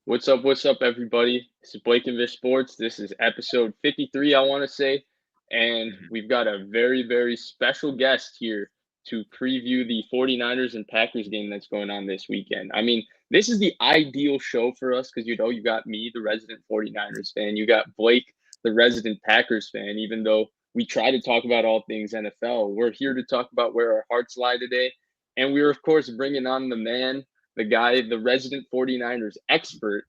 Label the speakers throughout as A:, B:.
A: What's up, everybody? This is Blake&VishSports. Sports. This is episode 53, I want to say. And
B: Mhm.
A: we've got a very, very special guest here to preview the 49ers and Packers game that's going on this weekend. I mean, this is the ideal show for us because, you got me, the resident 49ers fan. You got Blake, the resident Packers fan. Even though we try to talk about all things NFL, we're here to talk about where our hearts lie today. And we're, of course, bringing on the man, the guy, the resident 49ers expert,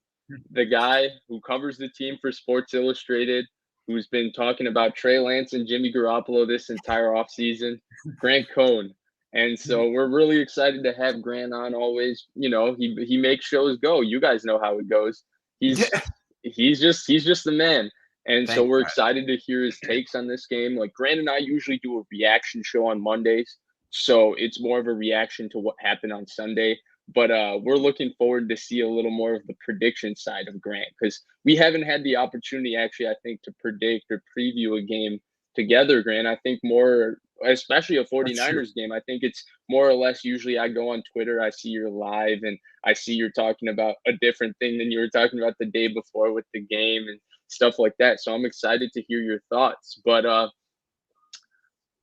A: the guy who covers the team for Sports Illustrated, who's been talking about Trey Lance and Jimmy Garoppolo this entire offseason, Grant Cohn. And so we're really excited to have Grant on always. He makes shows go. You guys know how it goes. He's
B: Yeah.
A: he's just the man. And so
B: Thanks,
A: we're
B: guys.
A: excited to hear his takes on this game. Like Grant and I usually do a reaction show on Mondays. So it's more of a reaction to what happened on Sunday. But we're looking forward to see a little more of the prediction side of Grant because we haven't had the opportunity, actually, I think, to predict or preview a game together, Grant. I think more, especially a
B: That's true.
A: 49ers game, I think it's more or less usually I go on Twitter, I see you're live, and I see you're talking about a different thing than you were talking about the day before with the game and stuff like that. So I'm excited to hear your thoughts. But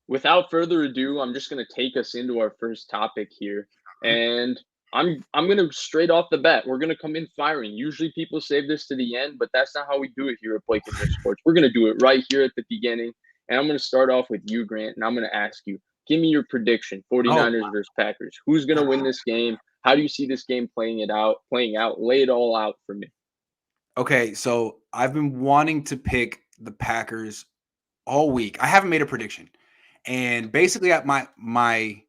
A: without further ado, I'm just going to take us into our first topic here. And I'm going to straight off the bat, we're going to come in firing. Usually people save this to the end, but that's not how we do it here at Blake&Vish Sports. We're going to do it right here at the beginning. And I'm going to start off with you, Grant, and I'm going to ask you, give me your prediction,
B: Oh,
A: 49ers versus Packers. Who's going to win this game? How do you see this game playing out? Lay it all out for me.
B: okay. So I've been wanting to pick the Packers all week. I haven't made a prediction, and basically, my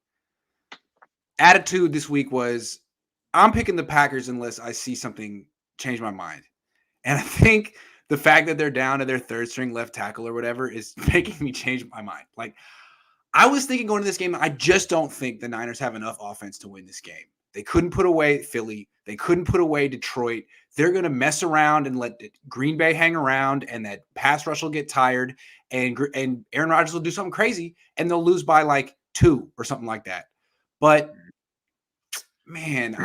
B: attitude this week was I'm picking the Packers unless I see something change my mind. And I think the fact that they're down to their third string left tackle or whatever is making me change my mind. Like I was thinking going to this game, I just don't think the Niners have enough offense to win this game. They couldn't put away Philly. They couldn't put away Detroit. They're going to mess around and let Green Bay hang around, and that pass rush will get tired, and Aaron Rodgers will do something crazy, and they'll lose by like 2 or something like that. But man,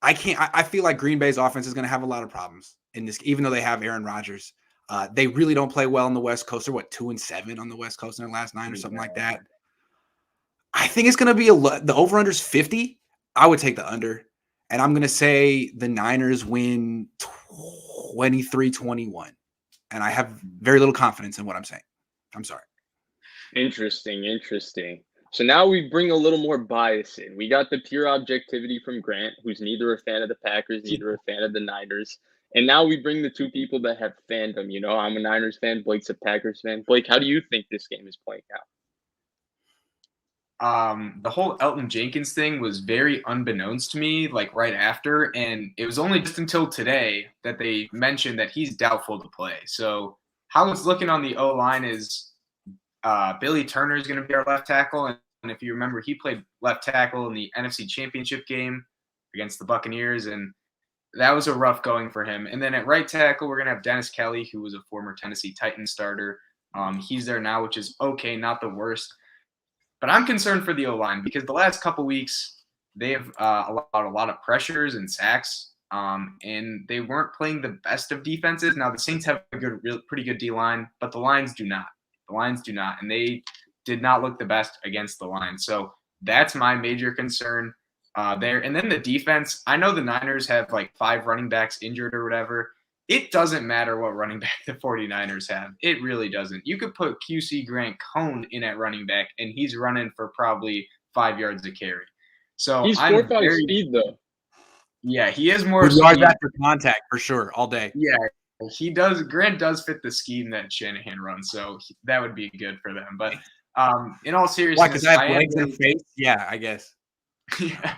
B: I can't. I feel like Green Bay's offense is going to have a lot of problems in this, even though they have Aaron Rodgers. They really don't play well on the West Coast. They're 2-7 on the West Coast in their last 9 or something like that. I think it's going to be the over-under is 50. I would take the under, and I'm going to say the Niners win 23-21, and I have very little confidence in what I'm saying. I'm sorry.
A: Interesting. So now we bring a little more bias in. We got the pure objectivity from Grant, who's neither a fan of the Packers, neither a fan of the Niners. And now we bring the two people that have fandom. I'm a Niners fan, Blake's a Packers fan. Blake, how do you think this game is playing out?
C: The whole Elton Jenkins thing was very unbeknownst to me, like right after, and it was only just until today that they mentioned that he's doubtful to play. So how it's looking on the O-line is Billy Turner is going to be our left tackle, and if you remember, he played left tackle in the NFC Championship game against the Buccaneers, and that was a rough going for him. And then at right tackle, we're going to have Dennis Kelly, who was a former Tennessee Titans starter. He's there now, which is okay, not the worst. But I'm concerned for the O-line because the last couple weeks they have allowed a lot of pressures and sacks, and they weren't playing the best of defenses. Now the Saints have a pretty good D-line, but the Lions do not. The Lions do not, and they did not look the best against the Lions. So that's my major concern there. And then the defense. I know the Niners have like 5 running backs injured or whatever. It doesn't matter what running back the 49ers have. It really doesn't. You could put QC Grant Cohn in at running back, and he's running for probably 5 yards a carry. So
A: He's
C: I'm
A: 4.5
C: very
A: speed, though.
C: yeah, he is more
B: With yards
C: speed.
B: after contact for sure, all day.
C: Yeah, he does. Grant does fit the scheme that Shanahan runs, so that would be good for them. But in all
B: Why?
C: seriousness,
B: Because I have legs and face. Yeah, I guess.
C: yeah.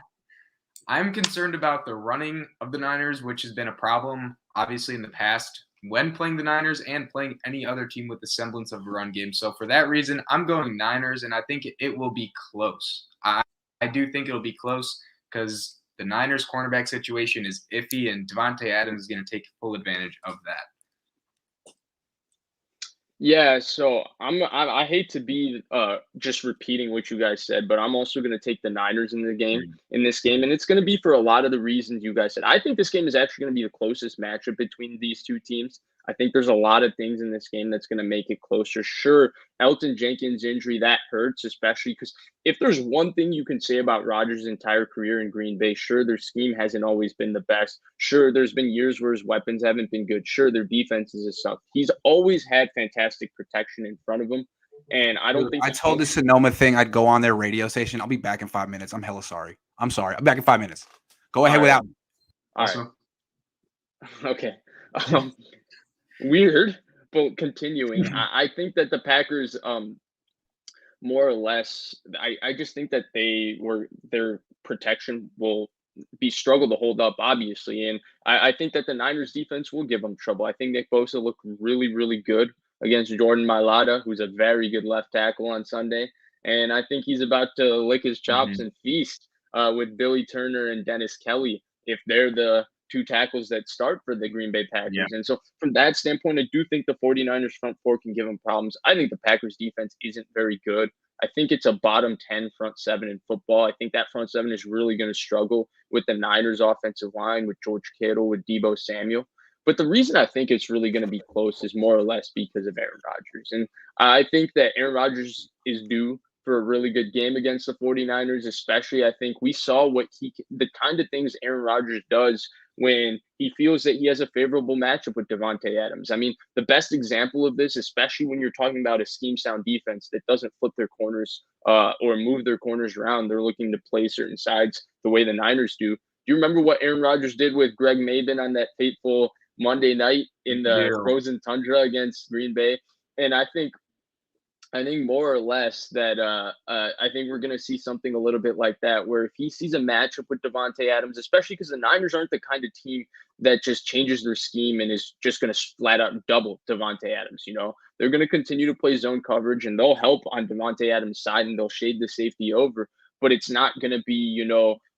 C: I'm concerned about the running of the Niners, which has been a problem, obviously, in the past when playing the Niners and playing any other team with the semblance of a run game. So for that reason, I'm going Niners, and I think it will be close. I do think it'll be close because the Niners cornerback situation is iffy, and Devontae Adams is going to take full advantage of that.
A: Yeah, so I hate to be just repeating what you guys said, but I'm also going to take the Niners in this game, and it's going to be for a lot of the reasons you guys said. I think this game is actually going to be the closest matchup between these two teams. I think there's a lot of things in this game that's going to make it closer. Sure, Elton Jenkins' injury that hurts, especially because if there's one thing you can say about Rodgers' entire career in Green Bay, sure, their scheme hasn't always been the best. Sure, there's been years where his weapons haven't been good. Sure, their defenses have sucked. He's always had fantastic protection in front of him. And I don't
B: Dude,
A: think
B: I told the Sonoma thing I'd go on their radio station. I'll be back in 5 minutes. I'm hella sorry. I'm sorry. I'm back in 5 minutes. Go ahead
A: All right.
B: without me.
A: All
C: Also,
A: right. Okay. Weird, but continuing. I think that the Packers, more or less, I just think that their protection will be struggle to hold up, obviously. And I think that the Niners defense will give them trouble. I think Nick Bosa looked really, really good against Jordan Mailata, who's a very good left tackle on Sunday. And I think he's about to lick his chops and feast with Billy Turner and Dennis Kelly if they're the two tackles that start for the Green Bay Packers.
C: Yeah.
A: And so from that standpoint, I do think the 49ers front four can give them problems. I think the Packers defense isn't very good. I think it's a bottom 10 front seven in football. I think that front seven is really going to struggle with the Niners offensive line, with George Kittle, with Deebo Samuel. But the reason I think it's really going to be close is more or less because of Aaron Rodgers. And I think that Aaron Rodgers is due for a really good game against the 49ers, especially I think we saw the kind of things Aaron Rodgers does when he feels that he has a favorable matchup with Davante Adams. I mean, the best example of this, especially when you're talking about a scheme sound defense that doesn't flip their corners or move their corners around, they're looking to play certain sides the way the Niners do. Do you remember what Aaron Rodgers did with Greg Maben on that fateful Monday night in the frozen tundra against Green Bay? And I think more or less that I think we're going to see something a little bit like that, where if he sees a matchup with Davante Adams, especially because the Niners aren't the kind of team that just changes their scheme and is just going to flat out double Davante Adams. You know, they're going to continue to play zone coverage and they'll help on Davante Adams' side and they'll shade the safety over, but it's not going to be,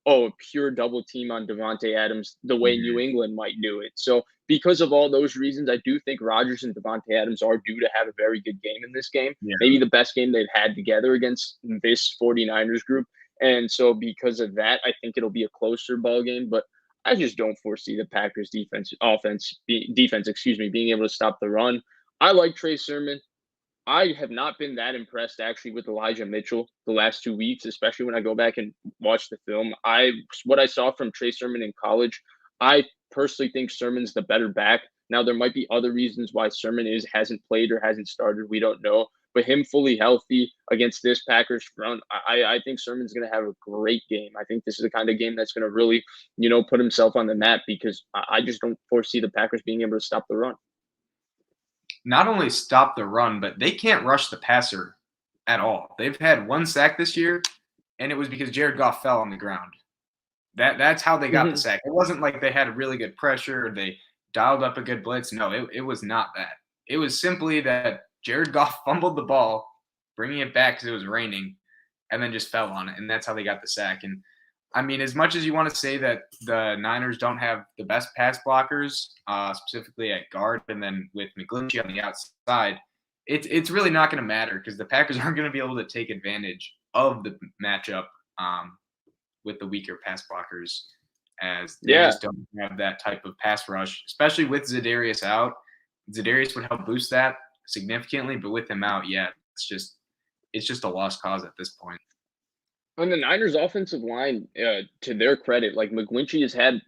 A: a pure double team on Davante Adams the way New England might do it. So because of all those reasons, I do think Rodgers and Davante Adams are due to have a very good game in this game.
C: Yeah.
A: Maybe the best game they've had together against this 49ers group. And so because of that, I think it'll be a closer ball game. But I just don't foresee the Packers defense, being able to stop the run. I like Trey Sermon. I have not been that impressed actually with Elijah Mitchell the last 2 weeks, especially when I go back and watch the film. What I saw from Trey Sermon in college, I personally think Sermon's the better back. Now there might be other reasons why Sermon hasn't played or hasn't started. We don't know. But him fully healthy against this Packers front, I think Sermon's going to have a great game. I think this is the kind of game that's going to really, put himself on the map because I just don't foresee the Packers being able to stop the run.
C: Not only stop the run, but they can't rush the passer at all. They've had one sack this year, and it was because Jared Goff fell on the ground. That's how they got the sack. It wasn't like they had really good pressure or they dialed up a good blitz. No, it was not that. It was simply that Jared Goff fumbled the ball, bringing it back because it was raining, and then just fell on it, and that's how they got the sack. And I mean, as much as you want to say that the Niners don't have the best pass blockers, specifically at guard, and then with McGlinchey on the outside, it's really not going to matter because the Packers aren't going to be able to take advantage of the matchup with the weaker pass blockers, as they just don't have that type of pass rush, especially with Za'Darius out. Za'Darius would help boost that significantly, but with him out, it's just a lost cause at this point.
A: On the Niners offensive line, to their credit, like McGlinchey has had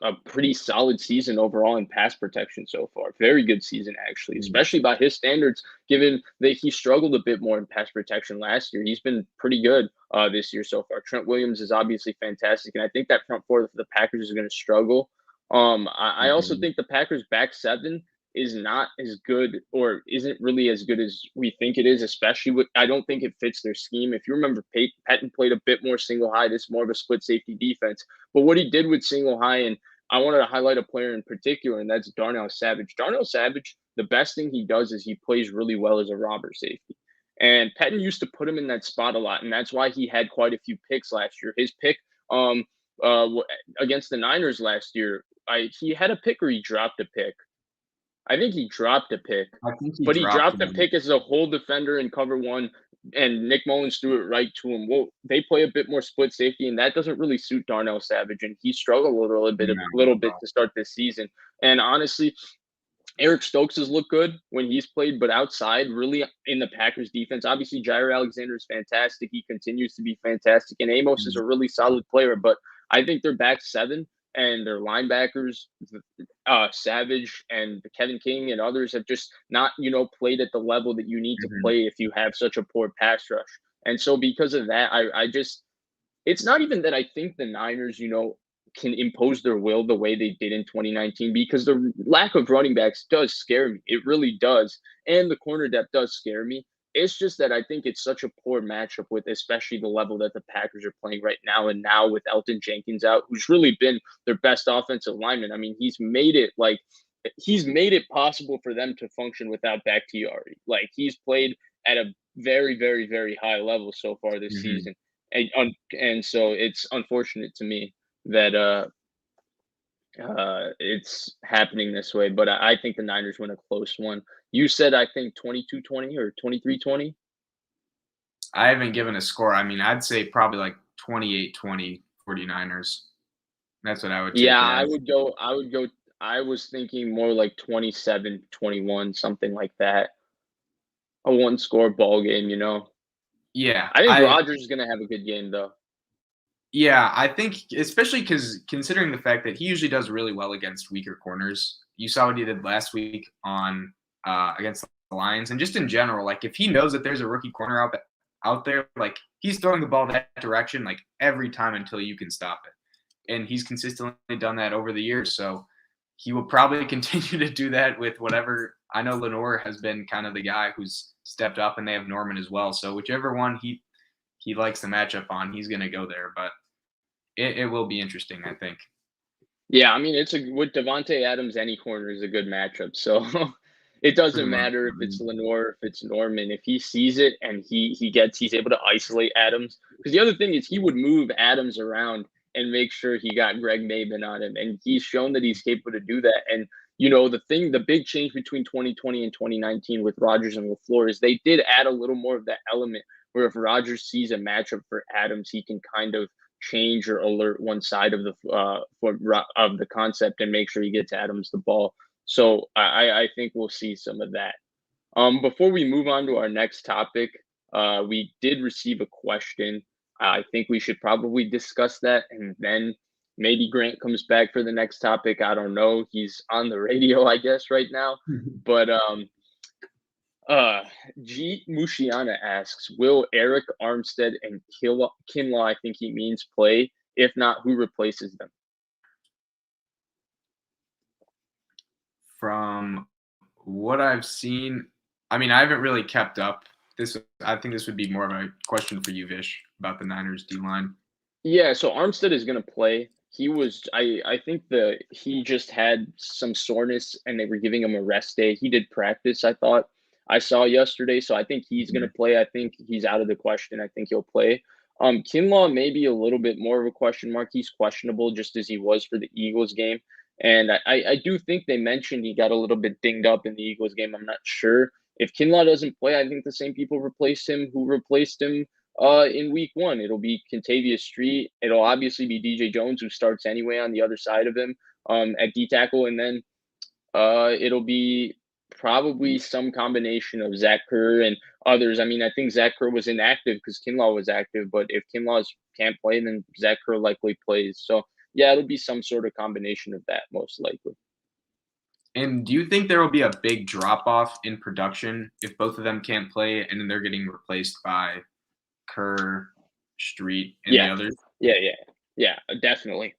A: a pretty solid season overall in pass protection so far. Very good season, actually, especially by his standards, given that he struggled a bit more in pass protection last year. He's been pretty good this year so far. Trent Williams is obviously fantastic, and I think that front four for the Packers is going to struggle. I also think the Packers back seven is not as good or isn't really as good as we think it is, especially I don't think it fits their scheme. If you remember, Patton played a bit more single high. This is more of a split safety defense. But what he did with single high, and I wanted to highlight a player in particular, and that's Darnell Savage. Darnell Savage, the best thing he does is he plays really well as a robber safety. And Patton used to put him in that spot a lot, and that's why he had quite a few picks last year. His pick against the Niners last year, he had a pick or he dropped a pick. I think he dropped a pick,
C: I think he
A: but he dropped a
C: one.
A: pick as a whole defender in cover one, and Nick Mullins threw it right to him. Well, they play a bit more split safety, and that doesn't really suit Darnell Savage, and he struggled a little bit to start this season. And honestly, Eric Stokes has looked good when he's played, but outside, really in the Packers defense, obviously Jair Alexander is fantastic. He continues to be fantastic, and Amos is a really solid player. But I think their back seven and their linebackers, Savage and Kevin King and others have just not, played at the level that you need to play if you have such a poor pass rush. And so because of that, I just, it's not even that I think the Niners, can impose their will the way they did in 2019, because the lack of running backs does scare me. It really does. And the corner depth does scare me. It's just that I think it's such a poor matchup with especially the level that the Packers are playing right now. And now with Elton Jenkins out, who's really been their best offensive lineman. I mean, he's made it possible for them to function without Bakhtiari. Like, he's played at a very, very, very high level so far this season. And so it's unfortunate to me that it's happening this way, but I think the Niners win a close one. You said, I think 22-20 or 23-20.
C: I haven't given a score. I mean, I'd say probably like 28-20 49ers. That's what I would take.
A: Yeah, I would go. I was thinking more like 27-21, something like that. A one-score ball game,
C: Yeah.
A: I think Rodgers is going to have a good game, though.
C: Yeah, I think especially because considering the fact that he usually does really well against weaker corners. You saw what he did last week on against the Lions, and just in general, like if he knows that there's a rookie corner out there, like he's throwing the ball that direction like every time until you can stop it. And he's consistently done that over the years, so he will probably continue to do that with whatever. I know Lenore has been kind of the guy who's stepped up, and they have Norman as well. So whichever one he likes the matchup on, he's going to go there. But it will be interesting, I think.
A: Yeah, I mean, with Devontae Adams, any corner is a good matchup. So it doesn't matter if it's Lenore, if it's Norman. If he sees it and he's able to isolate Adams. Because the other thing is he would move Adams around and make sure he got Greg Maben on him. And he's shown that he's capable to do that. And, the big change between 2020 and 2019 with Rodgers and LaFleur is they did add a little more of that element where if Rodgers sees a matchup for Adams, he can kind of change or alert one side of the concept and make sure he gets Adams the ball. So I think we'll see some of that. Before we move on to our next topic, we did receive a question. I think we should probably discuss that, and then maybe Grant comes back for the next topic. I don't know. He's on the radio, I guess, right now. But G Mushiana asks, will Eric Armstead and Kinlaw, I think he means, play? If not, who replaces them?
C: From what I've seen, I mean, I haven't really kept up. I think this would be more of a question for you, Vish, about the Niners D-line.
A: Yeah, so Armstead is going to play. I think he just had some soreness and they were giving him a rest day. He did practice, I saw yesterday, so I think he's going to play. I think he's out of the question. I think he'll play. Kinlaw may be a little bit more of a question mark. He's questionable just as he was for the Eagles game. And I do think they mentioned he got a little bit dinged up in the Eagles game. I'm not sure. If Kinlaw doesn't play, I think the same people replaced him who replaced him in week one. It'll be Kentavious Street. It'll obviously be DJ Jones, who starts anyway on the other side of him at D tackle. And then it'll be probably some combination of Zach Kerr and others. I mean, I think Zach Kerr was inactive because Kinlaw was active, but if Kinlaw can't play, then Zach Kerr likely plays. So, yeah, it'll be some sort of combination of that, most likely.
C: And do you think there will be a big drop-off in production if both of them can't play and then they're getting replaced by Kerr, Street, and the others?
A: Yeah, definitely.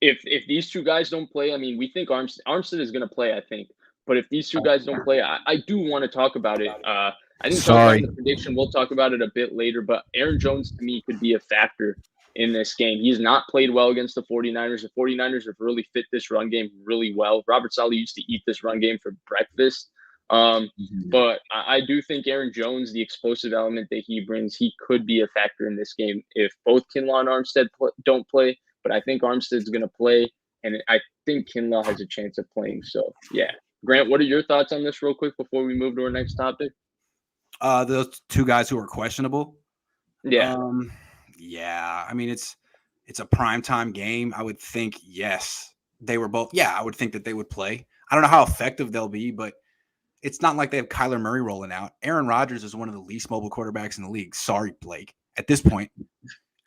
A: If these two guys don't play, I mean, we think Armstead is going to play, I think. But if these two guys don't play, I do want to talk about it. I didn't talk about the prediction. We'll talk about it a bit later. But Aaron Jones, to me, could be a factor in this game. He's not played well against the 49ers. The 49ers have really fit this run game really well. Robert Saleh used to eat this run game for breakfast. But I do think Aaron Jones, the explosive element that he brings, he could be a factor in this game if both Kinlaw and Armstead don't play. But I think Armstead's going to play, and I think Kinlaw has a chance of playing. So, yeah. Grant, what are your thoughts on this real quick before we move to our next topic?
B: Those two guys who are questionable.
A: Yeah.
B: Yeah. I mean, it's a primetime game. I would think, yes, they were both. Yeah, I would think that they would play. I don't know how effective they'll be, but it's not like they have Kyler Murray rolling out. Aaron Rodgers is one of the least mobile quarterbacks in the league. Sorry, Blake. At this point,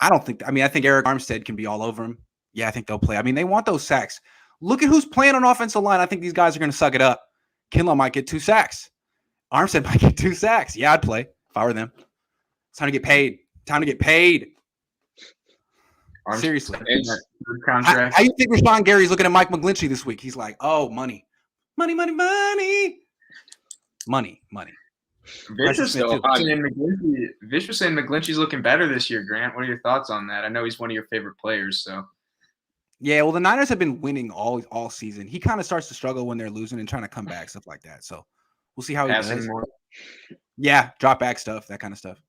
B: I think Eric Armstead can be all over him. Yeah, I think they'll play. I mean, they want those sacks. Look at who's playing on offensive line. I think these guys are going to suck it up. Kinlaw might get 2 sacks. Armstead might get 2 sacks. Yeah, I'd play if I were them. It's time to get paid. Seriously.
C: Contract.
B: How you think Rashawn Gary's looking at Mike McGlinchey this week? He's like, oh, money. Money.
C: Vish was saying McGlinchey's looking better this year, Grant. What are your thoughts on that? I know he's one of your favorite players, so.
B: Yeah, well, the Niners have been winning all season. He kind of starts to struggle when they're losing and trying to come back, stuff like that. So we'll see how he does.
C: More.
B: Yeah, drop back stuff, that kind of stuff.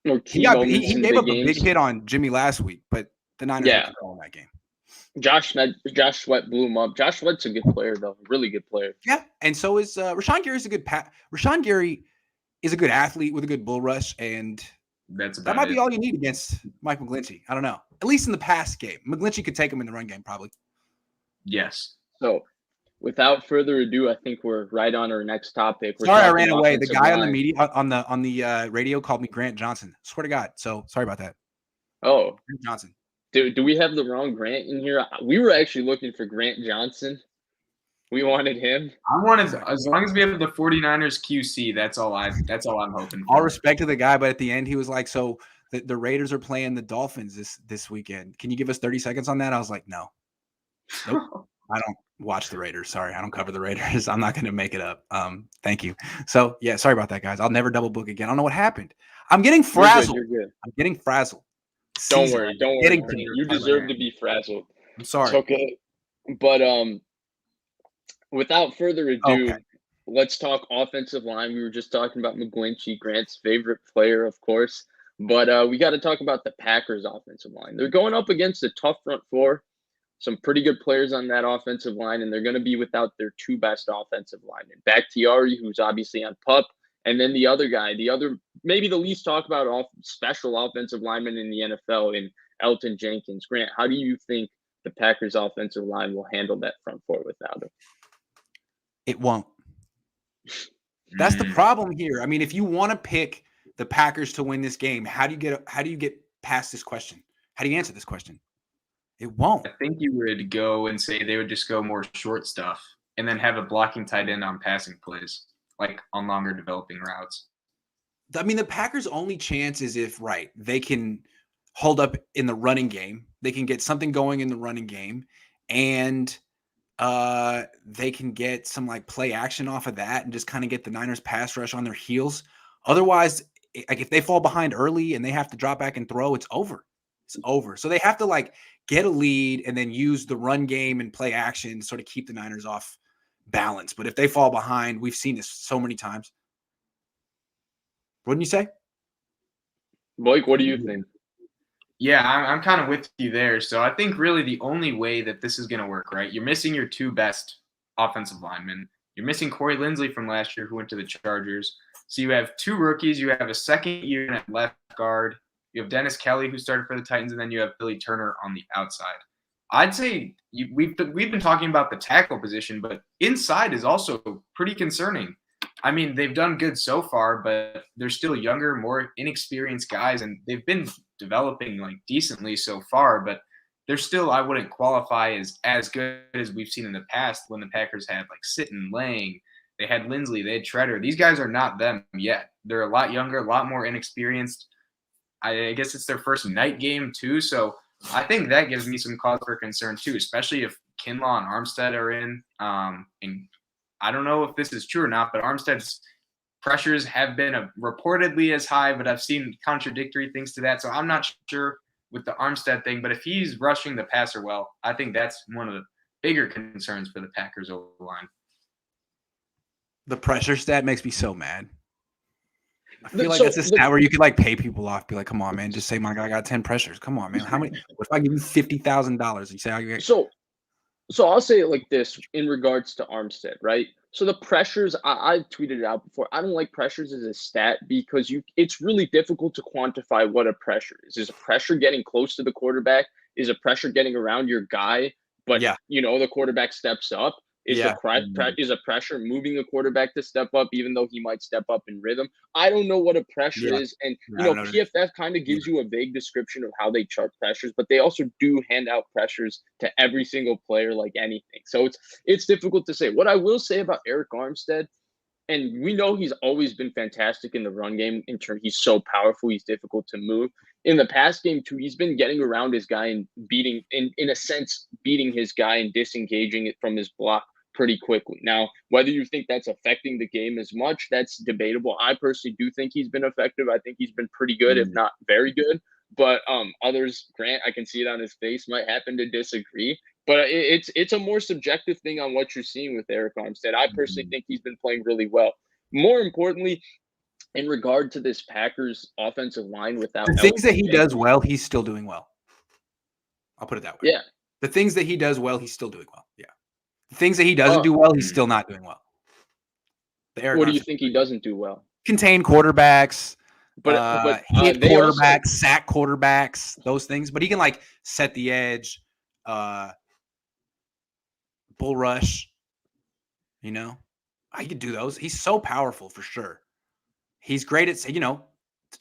B: He gave up a big hit on Jimmy last week, but the Niners are controlling that game.
A: Josh Sweat blew him up. Josh Sweat's a good player, though. Really good player.
B: Yeah, and so is Rashawn Gary's a good Rashawn Gary is a good athlete with a good bull rush, and that might be all you need against Mike McGlinchey. I don't know. At least in the past game. McGlinchey could take him in the run game, probably.
C: Yes.
A: So, without further ado, I think we're right on our next topic.
B: Sorry, I ran away. The guy on the media on the radio called me Grant Johnson. Swear to God. So sorry about that.
A: Oh,
B: Grant Johnson.
A: Do we have the wrong Grant in here? We were actually looking for Grant Johnson. We wanted him.
C: As long as we have the 49ers QC, that's all I'm hoping for.
B: All respect to the guy, but at the end he was like, so the Raiders are playing the Dolphins this weekend. Can you give us 30 seconds on that? I was like, no. Nope. I don't watch the Raiders. Sorry, I don't cover the Raiders. I'm not going to make it up. Thank you. So, yeah, sorry about that, guys. I'll never double book again. I don't know what happened. I'm getting frazzled.
A: You're good.
B: I'm getting frazzled.
A: Don't worry. You deserve to be frazzled.
B: I'm sorry.
A: It's okay. But without further ado, let's talk offensive line. We were just talking about McGlinchey, Grant's favorite player, of course. But we got to talk about the Packers' offensive line. They're going up against a tough front four. Some pretty good players on that offensive line, and they're going to be without their 2 best offensive linemen. Bakhtiari, who's obviously on PUP, and then the other guy, maybe the least talked about special offensive lineman in the NFL, in Elton Jenkins. Grant, how do you think the Packers' offensive line will handle that front four without him?
B: It won't. That's the problem here. I mean, if you want to pick the Packers to win this game, how do you get past this question? How do you answer this question? It won't.
C: I think you would go and say they would just go more short stuff and then have a blocking tight end on passing plays, like on longer developing routes.
B: I mean, the Packers' only chance is if, they can hold up in the running game. They can get something going in the running game, and they can get some play action off of that and just kind of get the Niners pass rush on their heels. Otherwise, if they fall behind early and they have to drop back and throw, it's over. It's over. So they have to get a lead and then use the run game and play action to sort of keep the Niners off balance. But if they fall behind, we've seen this so many times. Wouldn't you say?
A: Blake, what do you think?
C: Yeah, I'm kind of with you there. So I think really the only way that this is going to work, right? You're missing your 2 best offensive linemen. You're missing Corey Linsley from last year who went to the Chargers. So you have 2 rookies. You have a second year at left guard. You have Dennis Kelly, who started for the Titans, and then you have Billy Turner on the outside. I'd say we've been talking about the tackle position, but inside is also pretty concerning. I mean, they've done good so far, but they're still younger, more inexperienced guys, and they've been developing decently so far, but they're still, I wouldn't qualify as good as we've seen in the past when the Packers had Sitton, Lang, they had Linsley, they had Treader. These guys are not them yet. They're a lot younger, a lot more inexperienced. I guess it's their first night game too, so I think that gives me some cause for concern too, especially if Kinlaw and Armstead are in. And I don't know if this is true or not, but Armstead's pressures have been reportedly as high, but I've seen contradictory things to that, so I'm not sure with the Armstead thing. But if he's rushing the passer well, I think that's one of the bigger concerns for the Packers O-line.
B: The pressure stat makes me so mad. I feel like that's a stat where you could pay people off. Be like, come on, man, just say my guy got 10 pressures. Come on, man. How many? What if I give you $50,000? You say,
A: so I'll say it like this in regards to Armstead, right? So the pressures, I tweeted it out before. I don't like pressures as a stat because it's really difficult to quantify what a pressure is. Is a pressure getting close to the quarterback? Is a pressure getting around your guy, but
B: Yeah.
A: the quarterback steps up? Is
B: Yeah.
A: is a pressure moving the quarterback to step up, even though he might step up in rhythm? I don't know what a pressure
B: Yeah.
A: is, and
B: I don't know.
A: PFF kind of gives you a vague description of how they chart pressures, but they also do hand out pressures to every single player like anything. So it's difficult to say. What I will say about Eric Armstead, and we know he's always been fantastic in the run game in turn. He's so powerful, he's difficult to move. In the past game too, he's been getting around his guy and beating, in a sense, beating his guy and disengaging it from his block pretty quickly. Now, whether you think that's affecting the game as much, that's debatable. I personally do think he's been effective. I think he's been pretty good, if not very good. But others, Grant, I can see it on his face, might happen to disagree. But it's a more subjective thing on what you're seeing with Eric Armstead. I personally think he's been playing really well. More importantly, in regard to this Packers offensive line without
B: the things that he does well, he's still doing well. I'll put it that way.
A: Yeah.
B: The things that he does well, he's still doing well. Yeah. The things that he doesn't do well, he's still not doing well.
A: What do you think he doesn't do well?
B: Contain quarterbacks, hit quarterbacks, sack quarterbacks, those things. But he can set the edge, bull rush. He could do those. He's so powerful for sure. He's great at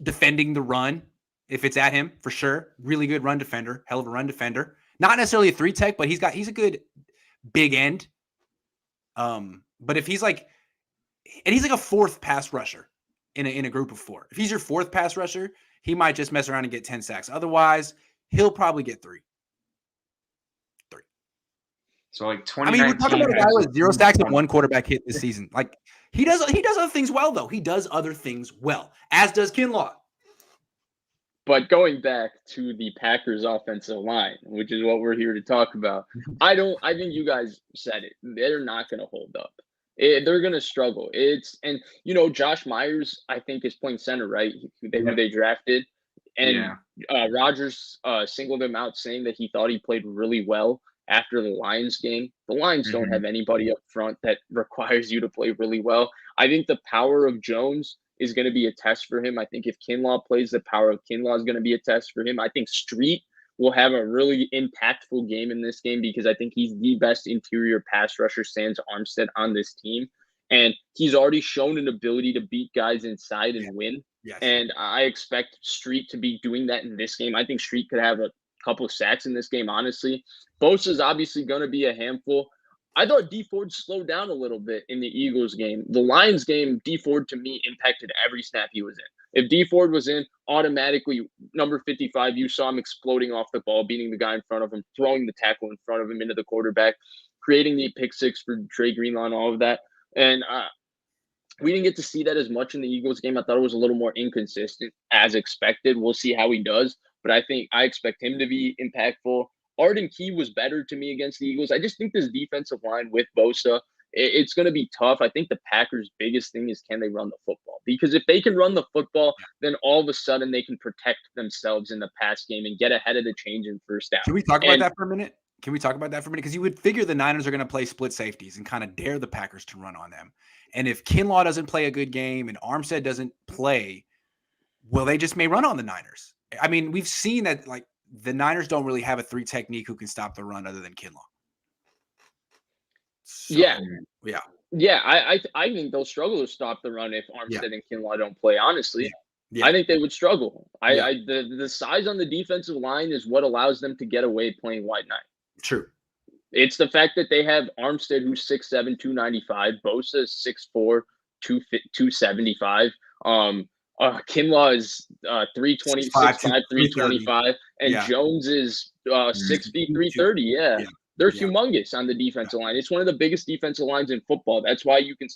B: defending the run if it's at him for sure. Really good run defender, hell of a run defender. Not necessarily a 3-tech, but he's a good big end. But if he's he's a fourth pass rusher in a group of 4. If he's your fourth pass rusher, he might just mess around and get 10 sacks. Otherwise, he'll probably get 3.
C: So 2019.
B: I mean, we're talking about a guy with 0 sacks and 1 quarterback hit this season. He does other things well, though. He does other things well, as does Kinlaw.
A: But going back to the Packers offensive line, which is what we're here to talk about, I think you guys said it. They're not going to hold up. They're going to struggle. Josh Myers, I think, is playing center, right? Who they drafted. And Rodgers singled him out, saying that he thought he played really well after the Lions game. The Lions don't have anybody up front that requires you to play really well. I think the power of Jones is going to be a test for him. I think if Kinlaw plays, the power of Kinlaw is going to be a test for him. I think Street will have a really impactful game in this game because I think he's the best interior pass rusher sans Armstead on this team. And he's already shown an ability to beat guys inside and win. Yes. And I expect Street to be doing that in this game. I think Street could have a couple of sacks in this game, honestly. Bosa's obviously going to be a handful. I thought D Ford slowed down a little bit in the Eagles game. The Lions game, D Ford to me impacted every snap he was in. If D Ford was in, automatically number 55, you saw him exploding off the ball, beating the guy in front of him, throwing the tackle in front of him into the quarterback, creating the pick six for Trey Greenlaw and all of that. And we didn't get to see that as much in the Eagles game. I thought it was a little more inconsistent as expected. We'll see how he does. But I expect him to be impactful. Arden Key was better to me against the Eagles. I just think this defensive line with Bosa, it's going to be tough. I think the Packers' biggest thing is, can they run the football? Because if they can run the football, then all of a sudden they can protect themselves in the pass game and get ahead of the change in first down.
B: Can we talk about that for a minute? Because you would figure the Niners are going to play split safeties and kind of dare the Packers to run on them. And if Kinlaw doesn't play a good game and Armstead doesn't play, well, they just may run on the Niners. I mean, we've seen that the Niners don't really have a 3 technique who can stop the run other than Kinlaw. So, yeah.
A: I think they'll struggle to stop the run if Armstead and Kinlaw don't play. Honestly, I think they would struggle. The size on the defensive line is what allows them to get away playing wide 9.
B: True.
A: It's the fact that they have Armstead, who's 6'7", 295. Bosa is 6'4", 275. Kinlaw is 320, 6'5", 325, and Jones is 6 feet, 330. Yeah. They're humongous on the defensive line. It's one of the biggest defensive lines in football. That's why you can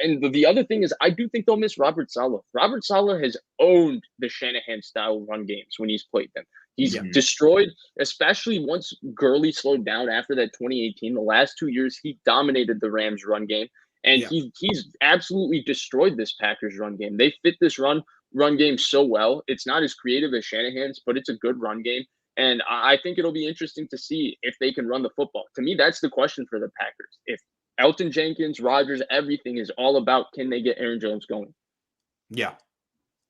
A: and the other thing is, I do think they'll miss Robert Saleh. Robert Saleh has owned the Shanahan style run games when he's played them. He's destroyed, especially once Gurley slowed down after that 2018. The last 2 years, he dominated the Rams run game. And he's absolutely destroyed this Packers run game. They fit this run game so well. It's not as creative as Shanahan's, but it's a good run game. And I think it'll be interesting to see if they can run the football. To me, that's the question for the Packers. If Elton Jenkins, Rodgers, everything is all about can they get Aaron Jones going.
B: Yeah.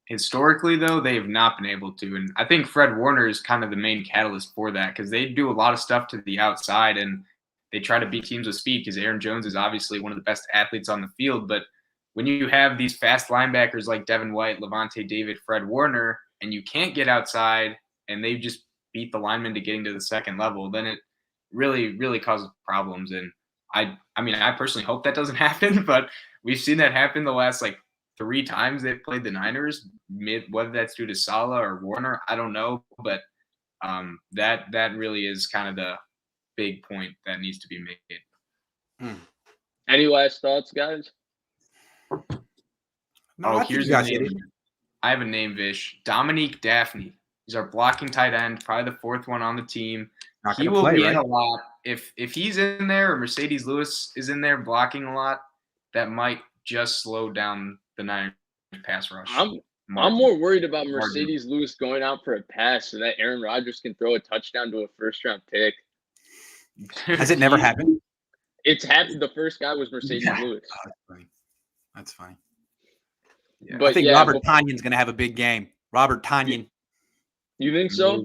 C: Historically, though, they have not been able to. And I think Fred Warner is kind of the main catalyst for that because they do a lot of stuff to the outside and they try to beat teams with speed because Aaron Jones is obviously one of the best athletes on the field. But when you have these fast linebackers like Devin White, Levante David, Fred Warner, and you can't get outside and they just beat the linemen to getting to the second level, then it really, really causes problems. And I mean, I personally hope that doesn't happen, but we've seen that happen the last 3 times they've played the Niners, whether that's due to Saleh or Warner, I don't know. But that really is kind of the big point that needs to be made.
A: Any last thoughts, guys?
B: No,
C: here's a name. I have a name, Vish. Dominique Daphne. He's our blocking tight end, probably the 4th one on the team. He will be in a lot. If he's in there or Mercedes Lewis is in there blocking a lot, that might just slow down the Niners pass rush.
A: I'm more worried about Mercedes Lewis going out for a pass so that Aaron Rodgers can throw a touchdown to a first-round pick.
B: Has it never happened?
A: It's happened. The first guy was Mercedes Lewis.
B: Oh, that's funny.
C: Yeah.
B: But I think Robert Tonyan's going to have a big game. Robert Tonyan.
A: You think so?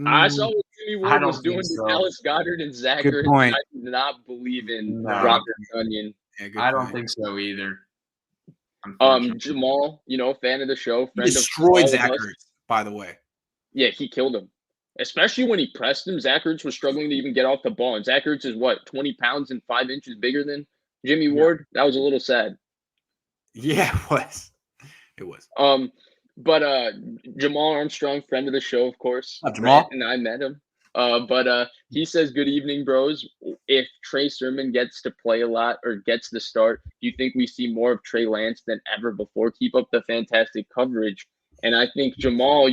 A: I saw what Jimmy Ward was doing to Dallas Goedert and Zach Ertz. I do not believe in Robert Tonyan.
B: Yeah,
C: I don't think so either.
A: Jamal, fan of the show, friend
B: he destroyed Zach Ertz, by the way.
A: Yeah, he killed him. Especially when he pressed him. Zach Ertz was struggling to even get off the ball. And Zach Ertz is 20 pounds and 5 inches bigger than Jimmy Ward? That was a little sad.
B: Yeah, it was. It was.
A: But Jamal Armstrong, friend of the show, of course.
B: Jamal?
A: And I met him. But he says, good evening, bros. If Trey Sermon gets to play a lot or gets the start, do you think we see more of Trey Lance than ever before? Keep up the fantastic coverage. And I think Jamal,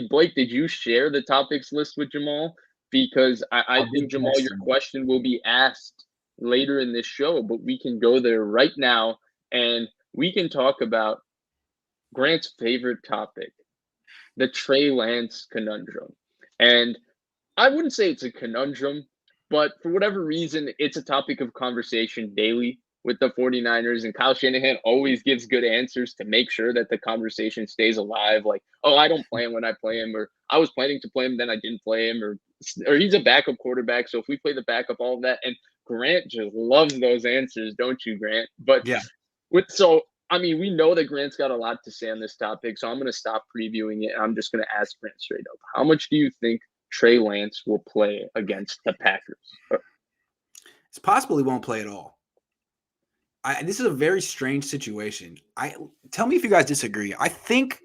A: Blake, did you share the topics list with Jamal? Because I think, Jamal, your question will be asked later in this show, but we can go there right now and we can talk about Grant's favorite topic, the Trey Lance conundrum. And I wouldn't say it's a conundrum, but for whatever reason, it's a topic of conversation daily with the 49ers, and Kyle Shanahan always gives good answers to make sure that the conversation stays alive. Like, oh, I don't play him when I play him, or I was planning to play him, then I didn't play him, or he's a backup quarterback, so if we play the backup, all of that. And Grant just loves those answers, don't you, Grant? But
B: yeah,
A: we know that Grant's got a lot to say on this topic, so I'm going to stop previewing it. I'm just going to ask Grant straight up. How much do you think Trey Lance will play against the Packers?
B: It's possible he won't play at all. This is a very strange situation. Tell me if you guys disagree. I think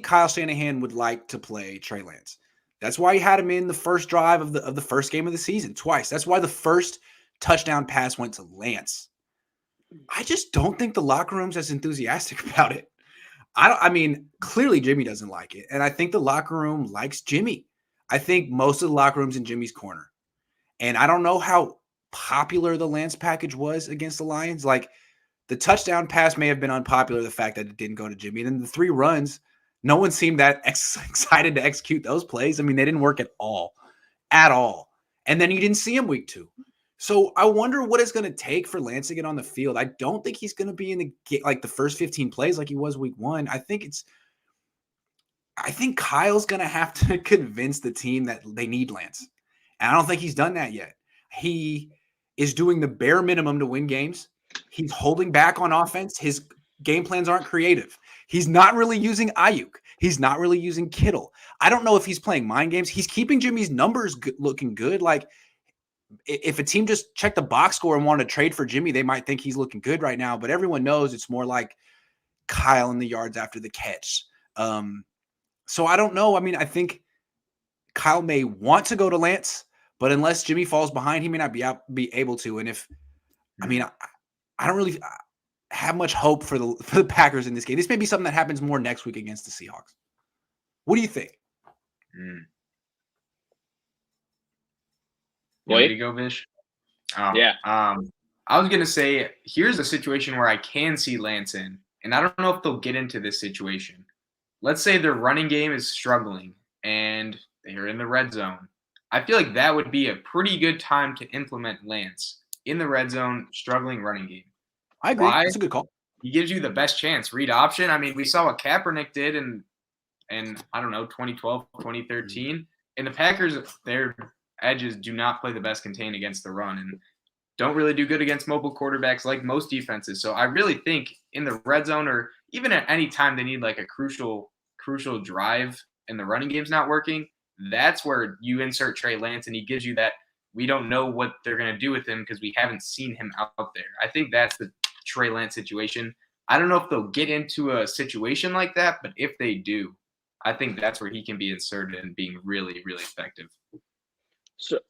B: Kyle Shanahan would like to play Trey Lance. That's why he had him in the first drive of the first game of the season twice. That's why the first touchdown pass went to Lance. I just don't think the locker room's as enthusiastic about it. Clearly Jimmy doesn't like it. And I think the locker room likes Jimmy. I think most of the locker room's in Jimmy's corner. And I don't know how popular the Lance package was against the Lions. Like, the touchdown pass may have been unpopular, the fact that it didn't go to Jimmy. And then the 3 runs, no one seemed that excited to execute those plays. They didn't work at all. And then you didn't see him week 2. So I wonder what it's going to take for Lance to get on the field. I don't think he's going to be in the first 15 plays like he was week 1. I think Kyle's going to have to convince the team that they need Lance. And I don't think he's done that yet. He is doing the bare minimum to win games. He's holding back on offense. His game plans aren't creative. He's not really using Ayuk. He's not really using Kittle. I don't know if he's playing mind games. He's keeping Jimmy's numbers looking good. Like, if a team just checked the box score and wanted to trade for Jimmy, they might think he's looking good right now. But everyone knows it's more like Kyle in the yards after the catch. So I don't know. I think Kyle may want to go to Lance, but unless Jimmy falls behind, he may not be able to. And I don't really have much hope for the Packers in this game. This may be something that happens more next week against the Seahawks. What do you think?
C: Ready to go, Vish?
A: Yeah.
C: I was going to say, here's a situation where I can see Lance in, and I don't know if they'll get into this situation. Let's say their running game is struggling, and they're in the red zone, I feel like that would be a pretty good time to implement Lance in the red zone, struggling running game.
B: I agree.
C: Why?
B: That's a good call.
C: He gives you the best chance. Read option. I mean, we saw what Kaepernick did in I don't know, 2012, 2013. And the Packers, their edges do not play the best contain against the run and don't really do good against mobile quarterbacks like most defenses. So I really think in the red zone or even at any time they need like a crucial drive and the running game's not working, that's where you insert Trey Lance and he gives you that we don't know what they're going to do with him because we haven't seen him out there. I think that's the Trey Lance situation. I don't know if they'll get into a situation like that, but if they do, I think that's where he can be inserted and being really, really effective.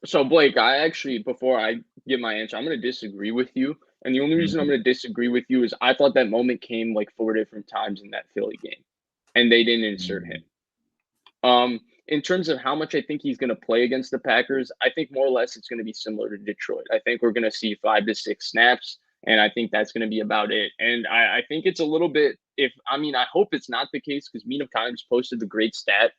A: So Blake, I actually, before I give my answer, I'm going to disagree with you. And the only reason I'm going to disagree with you is I thought that moment came like 4 different times in that Philly game, and they didn't insert him. In terms of how much I think he's going to play against the Packers, I think more or less it's going to be similar to Detroit. I think we're going to see 5 to 6 snaps, and I think that's going to be about it. And I think it's a little bit, I hope it's not the case because Mean of Times posted the great stat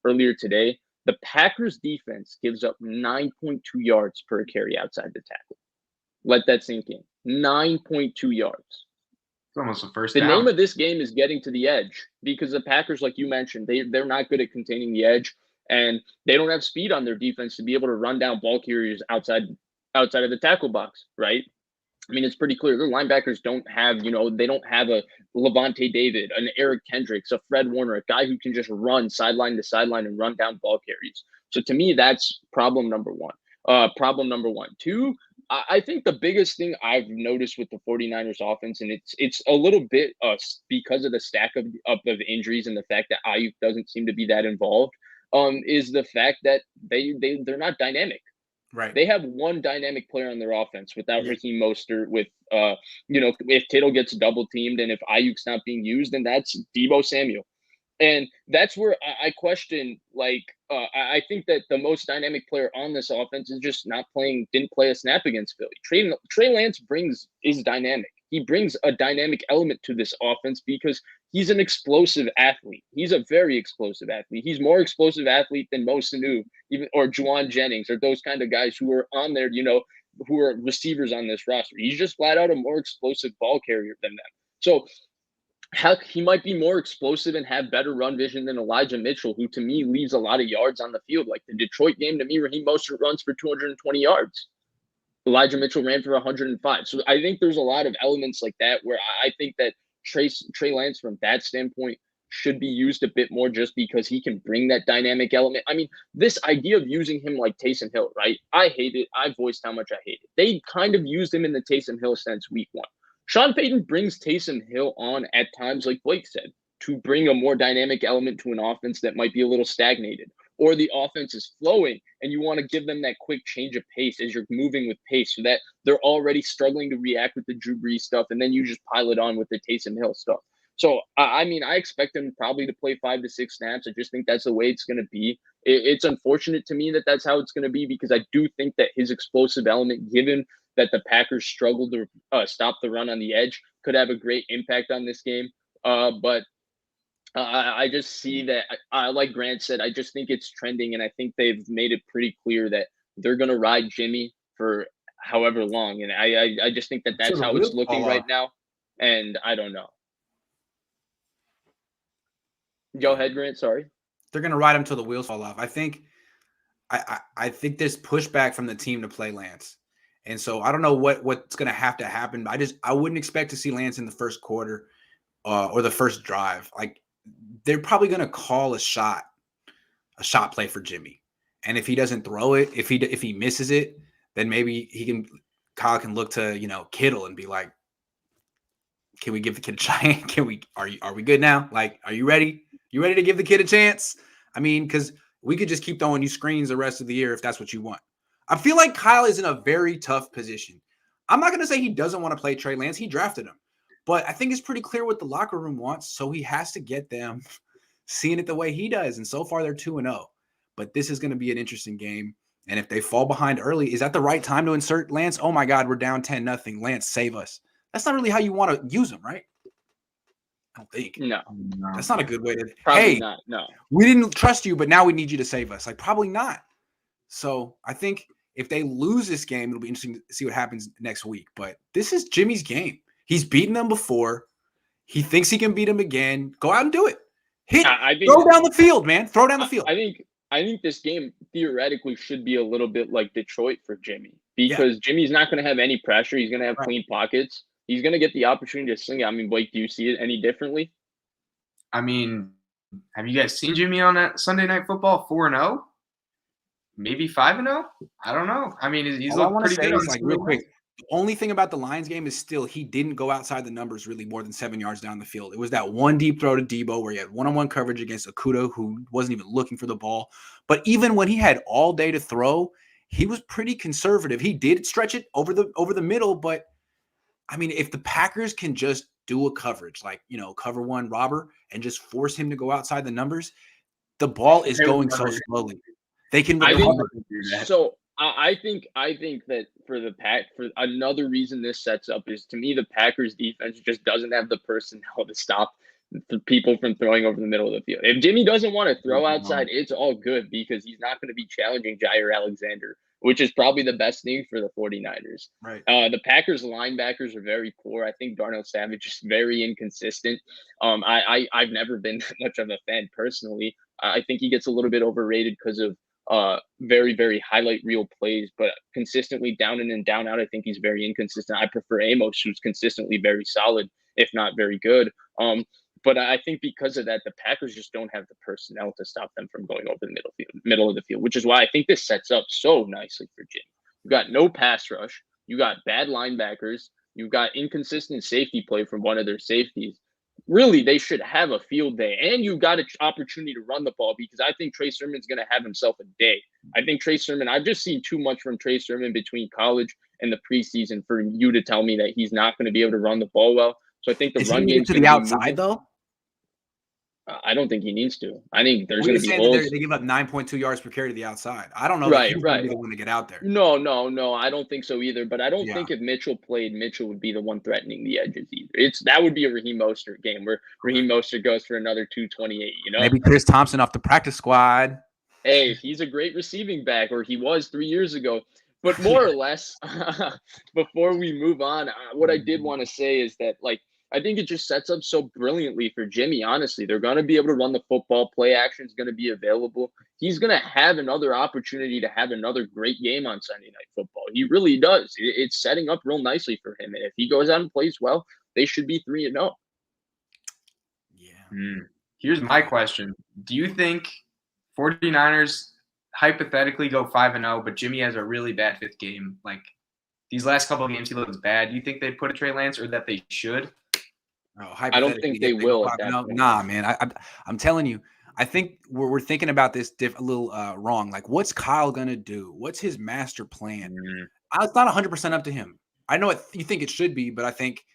A: earlier today. The Packers defense gives up 9.2 yards per carry outside the tackle. Let that sink in. 9.2 yards.
C: It's almost a first
A: The
C: down.
A: name of this game is getting to the edge because the Packers, like you mentioned, they're not good at containing the edge, and they don't have speed on their defense to be able to run down ball carriers outside of the tackle box, right? I mean, it's pretty clear. Their linebackers don't have, they don't have a Levante David, an Eric Kendricks, a Fred Warner, a guy who can just run sideline to sideline and run down ball carries. So to me, that's problem number one. Two, I think the biggest thing I've noticed with the 49ers offense, and it's a little bit because of the stack of injuries and the fact that Ayuk doesn't seem to be that involved, is the fact that they're not dynamic.
B: Right.
A: They have one dynamic player on their offense without Raheem Mostert, with if Kittle gets double teamed and if Ayuk's not being used, then that's Deebo Samuel. And that's where I question, I think that the most dynamic player on this offense is just didn't play a snap against Philly. Trey Lance is dynamic. He brings a dynamic element to this offense because he's an explosive athlete. He's a very explosive athlete. He's more explosive athlete than Mo Sanu, or Juwan Jennings, or those kind of guys who are on there, who are receivers on this roster. He's just flat out a more explosive ball carrier than them. So he might be more explosive and have better run vision than Elijah Mitchell, who to me leaves a lot of yards on the field. Like the Detroit game, to me, Raheem Mostert runs for 220 yards. Elijah Mitchell ran for 105. So I think there's a lot of elements like that where I think that Trey Lance, from that standpoint, should be used a bit more just because he can bring that dynamic element. I mean, this idea of using him like Taysom Hill, right? I hate it. I voiced how much I hate it. They kind of used him in the Taysom Hill sense week 1. Sean Payton brings Taysom Hill on at times, like Blake said, to bring a more dynamic element to an offense that might be a little stagnated, or the offense is flowing and you want to give them that quick change of pace as you're moving with pace so that they're already struggling to react with the Drew Brees stuff, and then you just pile it on with the Taysom Hill stuff. So, I expect him probably to play 5 to 6 snaps. I just think that's the way it's going to be. It's unfortunate to me that that's how it's going to be because I do think that his explosive element, given that the Packers struggled to stop the run on the edge, could have a great impact on this game. But I just see that, like Grant said, I just think it's trending, and I think they've made it pretty clear that they're going to ride Jimmy for however long. And I just think that that's how it's looking right now. And I don't know. Go ahead, Grant. Sorry.
B: They're going to ride him till the wheels fall off. I think there's pushback from the team to play Lance. And so I don't know what's going to happen. I wouldn't expect to see Lance in the first quarter or the first drive. Like, they're probably going to call a shot play for Jimmy. And if he doesn't throw it, if he misses it, then maybe Kyle can look to, Kittle and be like, can we give the kid a chance? Are we good now? Like, are you ready? You ready to give the kid a chance? I mean, because we could just keep throwing you screens the rest of the year if that's what you want. I feel like Kyle is in a very tough position. I'm not going to say he doesn't want to play Trey Lance. He drafted him. But I think it's pretty clear what the locker room wants, so he has to get them seeing it the way he does. And so far, they're 2-0. But this is going to be an interesting game. And if they fall behind early, is that the right time to insert Lance? Oh, my God, we're down 10-0. Lance, save us. That's not really how you want to use him, right? I don't think.
A: No.
B: That's not a good way to –
A: Probably
B: hey,
A: not. No.
B: We didn't trust you, but now we need you to save us. Like, probably not. So I think if they lose this game, it'll be interesting to see what happens next week. But this is Jimmy's game. He's beaten them before. He thinks he can beat them again. Go out and do it. Throw down the field, man. Throw down the field.
A: I think this game theoretically should be a little bit like Detroit for Jimmy, because Jimmy's not going to have any pressure. He's going to have clean pockets. He's going to get the opportunity to sling it. I mean, Blake, do you see it any differently?
C: I mean, have you guys seen Jimmy on that Sunday Night Football 4-0? Maybe 5-0? I don't know. I mean, he's looked pretty good.
B: Like, real quick, the only thing about the Lions game is still he didn't go outside the numbers really more than 7 yards down the field. It was that one deep throw to Debo where he had one-on-one coverage against Okudah, who wasn't even looking for the ball. But even when he had all day to throw, he was pretty conservative. He did stretch it over the middle, but I mean, if the Packers can just do a coverage, like, cover one robber and just force him to go outside the numbers, the ball is going so slowly. They can recover.
A: I think that for another reason this sets up is, to me, the Packers defense just doesn't have the personnel to stop the people from throwing over the middle of the field. If Jimmy doesn't want to throw outside, it's all good, because he's not going to be challenging Jair Alexander, which is probably the best thing for the 49ers.
B: Right.
A: The Packers linebackers are very poor. I think Darnell Savage is very inconsistent. I've never been much of a fan personally. I think he gets a little bit overrated because of very, very highlight reel plays, but consistently down in and down out, I think he's very inconsistent. I prefer Amos, who's consistently very solid, if not very good. But I think because of that, the Packers just don't have the personnel to stop them from going over the middle of the field, which is why I think this sets up so nicely for Jimmy. You got no pass rush. You got bad linebackers. You got inconsistent safety play from one of their safeties. Really, they should have a field day. And you got an opportunity to run the ball, because I think Trey Sermon's going to have himself a day. I think Trey Sermon, I've just seen too much from Trey Sermon between college and the preseason for you to tell me that he's not going to be able to run the ball well. So I think the run game
B: to the outside, though.
A: I don't think he needs to. I think there's going to be
B: holes. They give up 9.2 yards per carry to the outside. I don't know.
A: Right.
B: He's going to be the one to get out there.
A: No. I don't think so either. But I don't think if Mitchell played, Mitchell would be the one threatening the edges either. That would be a Raheem Mostert game where Raheem Mostert goes for another 228.
B: Maybe Chris Thompson off the practice squad.
A: Hey, he's a great receiving back, or he was 3 years ago. But more or less, before we move on, what I did want to say is that, I think it just sets up so brilliantly for Jimmy, honestly. They're going to be able to run the football. Play action is going to be available. He's going to have another opportunity to have another great game on Sunday Night Football. He really does. It's setting up real nicely for him. And if he goes out and plays well, they should be 3-0.
B: Yeah.
C: Here's my question. Do you think 49ers hypothetically go 5-0, but Jimmy has a really bad fifth game? Like, these last couple of games, he looks bad. Do you think they'd put a Trey Lance, or that they should?
B: No,
A: I don't think they will.
B: Nah, man. I'm telling you, I think we're thinking about this a little wrong. Like, what's Kyle gonna do? What's his master plan? It's not 100% up to him. I know what you think it should be, but I think,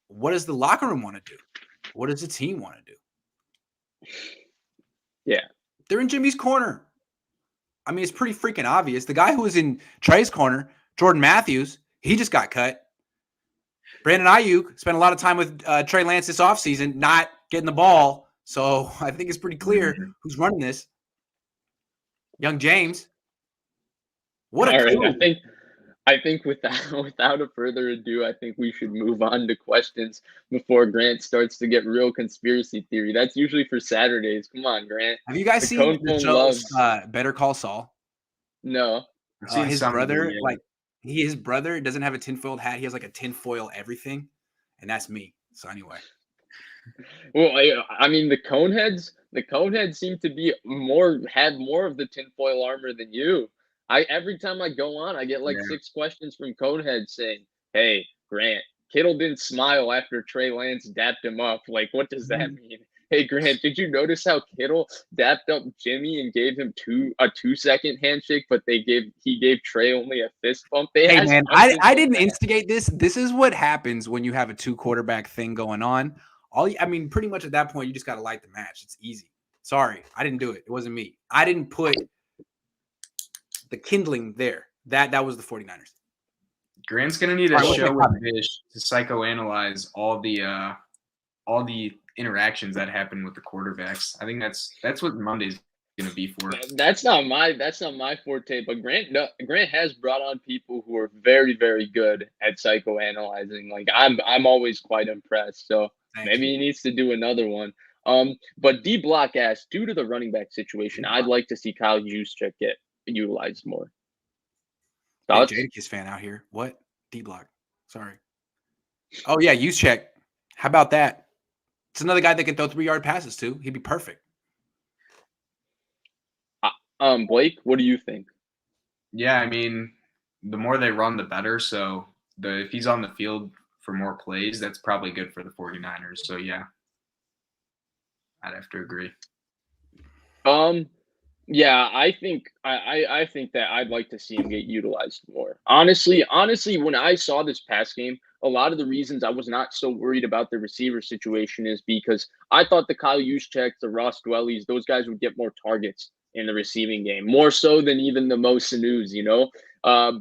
B: what does the locker room want to do? What does the team want to do?
A: Yeah,
B: they're in Jimmy's corner. I mean, it's pretty freaking obvious. The guy who was in Trey's corner, Jordan Matthews, he just got cut. Brandon Ayuk spent a lot of time with Trey Lance this offseason, not getting the ball. So I think it's pretty clear who's running this. Young James. What a coup.
A: Right, I think without a further ado, I think we should move on to questions before Grant starts to get real conspiracy theory. That's usually for Saturdays. Come on, Grant.
B: Have you guys seen the show Better Call Saul?
A: No.
B: His brother, his brother doesn't have a tinfoil hat. He has like a tinfoil everything, and that's me. So anyway.
A: Well, I mean, the Coneheads seem to have more of the tinfoil armor than you. Every time I go on, I get 6 questions from Coneheads saying, "Hey, Grant, Kittle didn't smile after Trey Lance dapped him up. Like, what does that mean? Hey, Grant, did you notice how Kittle dapped up Jimmy and gave him a 2-second handshake, but he gave Trey only a fist bump?"
B: Hey, man, I didn't instigate this. This is what happens when you have a 2-quarterback thing going on. Pretty much at that point, you just got to light the match. It's easy. Sorry, I didn't do it. It wasn't me. I didn't put the kindling there. That was the 49ers.
C: Grant's gonna need a show with Vish to psychoanalyze all the interactions that happen with the quarterbacks. I think that's what Monday's going to be for.
A: That's not my forte, but Grant has brought on people who are very, very good at psychoanalyzing. Like I'm always quite impressed. So maybe he needs to do another one. But D Block asks, due to the running back situation, I'd like to see Kyle Juszczyk get utilized more.
B: Big Jadakiss fan out here. What? D Block. Sorry. Oh yeah, Juszczyk. How about that? It's another guy that can throw 3-yard passes too. He'd be perfect.
A: Blake, what do you think?
C: Yeah, I mean, the more they run, the better. So if he's on the field for more plays, that's probably good for the 49ers. So yeah, I'd have to agree.
A: Yeah, I think that I'd like to see him get utilized more. Honestly, when I saw this pass game, a lot of the reasons I was not so worried about the receiver situation is because I thought the Kyle Juszczyk, the Ross Dwellys, those guys would get more targets in the receiving game, more so than even the Mo Sanus,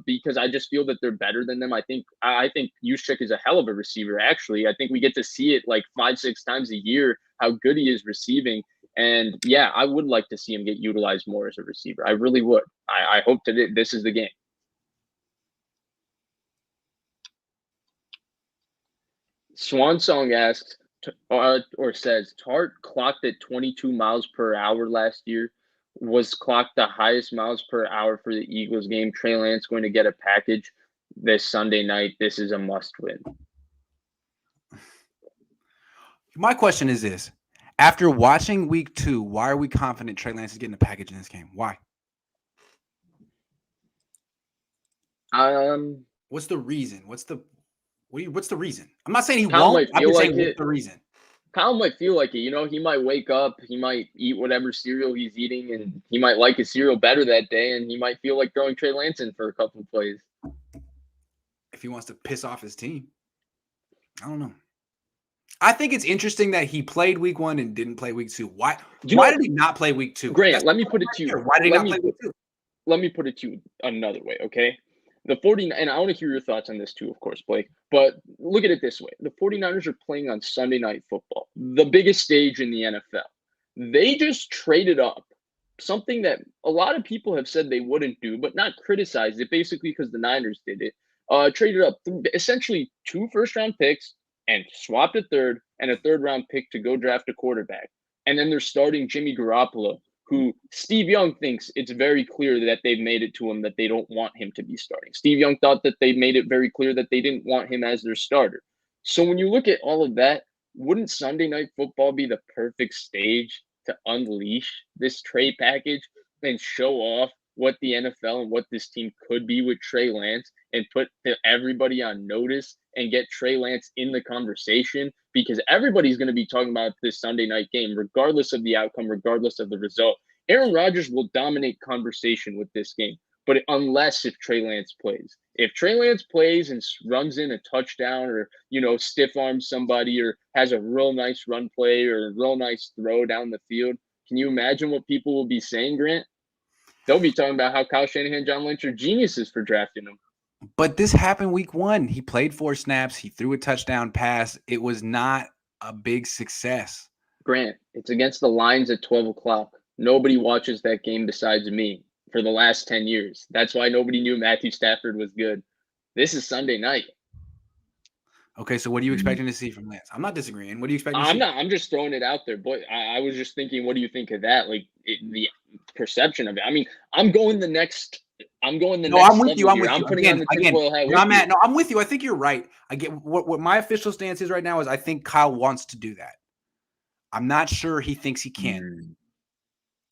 A: because I just feel that they're better than them. I think Juszczyk is a hell of a receiver, actually. I think we get to see it like 5-6 times a year, how good he is receiving. And yeah, I would like to see him get utilized more as a receiver. I really would. I hope that this is the game. Swan Song asks, or says, Tart clocked at 22 miles per hour last year. Was clocked the highest miles per hour for the Eagles game. Trey Lance going to get a package this Sunday night. This is a must win.
B: My question is this. After watching week 2, why are we confident Trey Lance is getting a package in this game? Why? What's the reason? What's the reason? I'm not saying he won't. I'm just saying what's the reason?
A: Kyle might feel like it. He might wake up, he might eat whatever cereal he's eating, and he might like his cereal better that day, and he might feel like throwing Trey Lance in for a couple of plays.
B: If he wants to piss off his team. I don't know. I think it's interesting that he played week 1 and didn't play week 2. Why did he not play week 2?
A: Grant, let me put it to you.
B: Why did he not play week 2?
A: Let me put it to you another way, okay? The 49ers, and I want to hear your thoughts on this too, of course, Blake. But look at it this way. The 49ers are playing on Sunday Night Football, the biggest stage in the NFL. They just traded up, something that a lot of people have said they wouldn't do, but not criticized it, basically because the Niners did it. Traded up essentially 2 first-round picks and swapped a third and a third-round pick to go draft a quarterback. And then they're starting Jimmy Garoppolo, who Steve Young thinks it's very clear that they've made it to him that they don't want him to be starting. Steve Young thought that they made it very clear that they didn't want him as their starter. So when you look at all of that, wouldn't Sunday Night Football be the perfect stage to unleash this trade package and show off what the NFL and what this team could be with Trey Lance and put everybody on notice and get Trey Lance in the conversation? Because everybody's going to be talking about this Sunday night game, regardless of the outcome, regardless of the result. Aaron Rodgers will dominate conversation with this game, but unless if Trey Lance plays. If Trey Lance plays and runs in a touchdown or, stiff arms somebody or has a real nice run play or a real nice throw down the field, can you imagine what people will be saying, Grant? They'll be talking about how Kyle Shanahan, John Lynch are geniuses for drafting him.
B: But this happened week 1. He played 4 snaps. He threw a touchdown pass. It was not a big success.
A: Grant, it's against the Lions at 12 o'clock. Nobody watches that game besides me for the last 10 years. That's why nobody knew Matthew Stafford was good. This is Sunday night.
B: Okay, so what are you expecting to see from Lance? I'm not disagreeing. What are you expecting to see?
A: I'm just throwing it out there. But I was just thinking, what do you think of that? Like the perception of it. I mean, I'm going the next. I'm with you. I'm putting on the tinfoil hat.
B: I'm with you. I think you're right. I get what my official stance is right now is I think Kyle wants to do that. I'm not sure he thinks he can.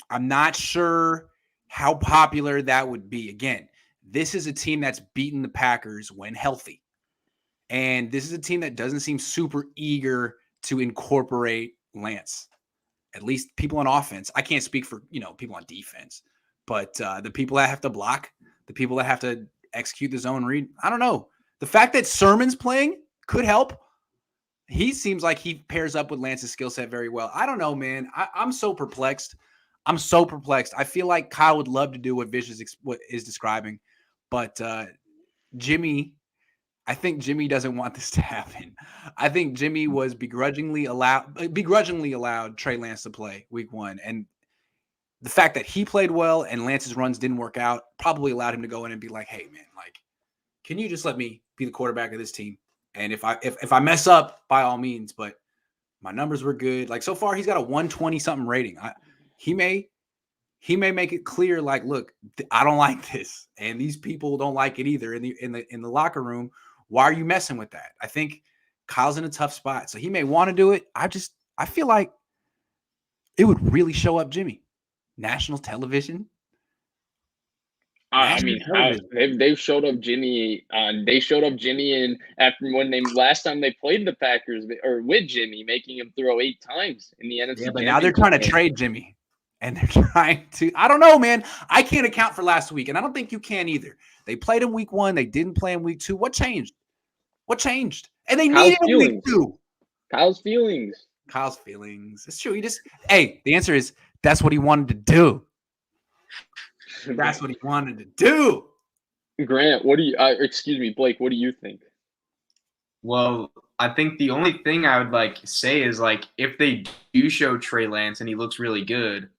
B: I'm not sure how popular that would be. Again, this is a team that's beaten the Packers when healthy. And this is a team that doesn't seem super eager to incorporate Lance. At least people on offense. I can't speak for, people on defense. But the people that have to block, the people that have to execute the zone read, I don't know. The fact that Sermon's playing could help. He seems like he pairs up with Lance's skill set very well. I don't know, man. I'm so perplexed. I feel like Kyle would love to do what Vish is describing. But I think Jimmy doesn't want this to happen. I think Jimmy was begrudgingly allowed Trey Lance to play week 1. And the fact that he played well and Lance's runs didn't work out probably allowed him to go in and be like, hey, man, like, can you just let me be the quarterback of this team? And if I mess up, by all means, but my numbers were good. Like so far, he's got a 120 something rating. He may make it clear, like, look, I don't like this, and these people don't like it either in the locker room. Why are you messing with that? I think Kyle's in a tough spot, so he may want to do it. I feel like it would really show up Jimmy. National television.
A: I mean, they've showed up Jimmy. They showed up Jimmy, and after when they last time they played the Packers or with Jimmy, making him throw 8 times in the NFC.
B: Yeah, but now they're trying to trade Jimmy, and they're trying to. I don't know, man. I can't account for last week, and I don't think you can either. They played in week 1. They didn't play in week 2. What changed? And they needed him in week 2.
A: Kyle's feelings.
B: It's true. The answer is that's what he wanted to do. That's what he wanted to do.
A: Grant, Blake, what do you think?
C: Well, I think the only thing I would say is if they do show Trey Lance and he looks really good,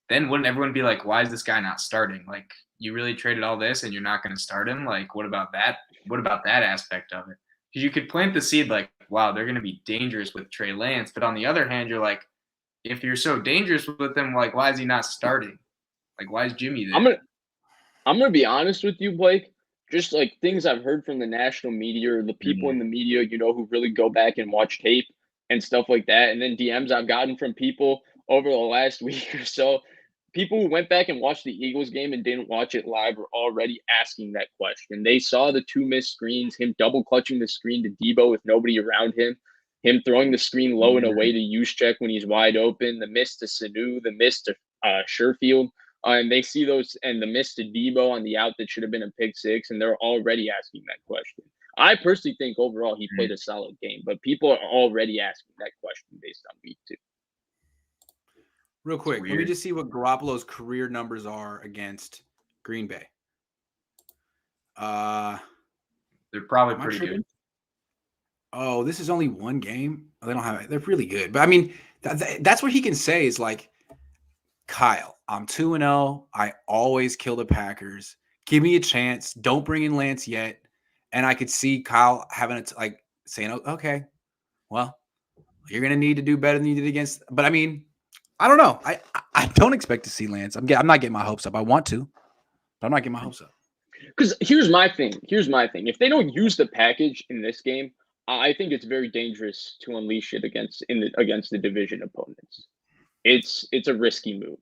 C: then wouldn't everyone be like, why is this guy not starting? Like, you really traded all this and you're not going to start him? Like, what about that? What about that aspect of it? Because you could plant the seed wow, they're going to be dangerous with Trey Lance. But on the other hand, you're like, if you're so dangerous with him, why is he not starting? Why is Jimmy there?
A: I'm gonna be honest with you, Blake. Just things I've heard from the national media or the people in the media, who really go back and watch tape and stuff like that, and then DMs I've gotten from people over the last week or so. People who went back and watched the Eagles game and didn't watch it live were already asking that question. They saw the 2 missed screens, him double clutching the screen to Debo with nobody around him throwing the screen low and away to Juszczyk when he's wide open, the miss to Sanu, the miss to Sherfield. And they see those and the miss to Debo on the out that should have been a pick 6, and they're already asking that question. I personally think overall he played a solid game, but people are already asking that question based on week 2.
B: Real quick, let me just see what Garoppolo's career numbers are against Green Bay.
C: They're probably pretty good.
B: Oh, this is only 1 game. They don't have it. They're really good. But I mean, that's what he can say is Kyle, I'm 2-0. I always kill the Packers. Give me a chance. Don't bring in Lance yet. And I could see Kyle having it saying, oh, okay, well, you're going to need to do better than you did against. But I mean, I don't know. I don't expect to see Lance. I'm not getting my hopes up. I want to, but I'm not getting my hopes up.
A: Because here's my thing. If they don't use the package in this game, I think it's very dangerous to unleash it against the division opponents. It's a risky move.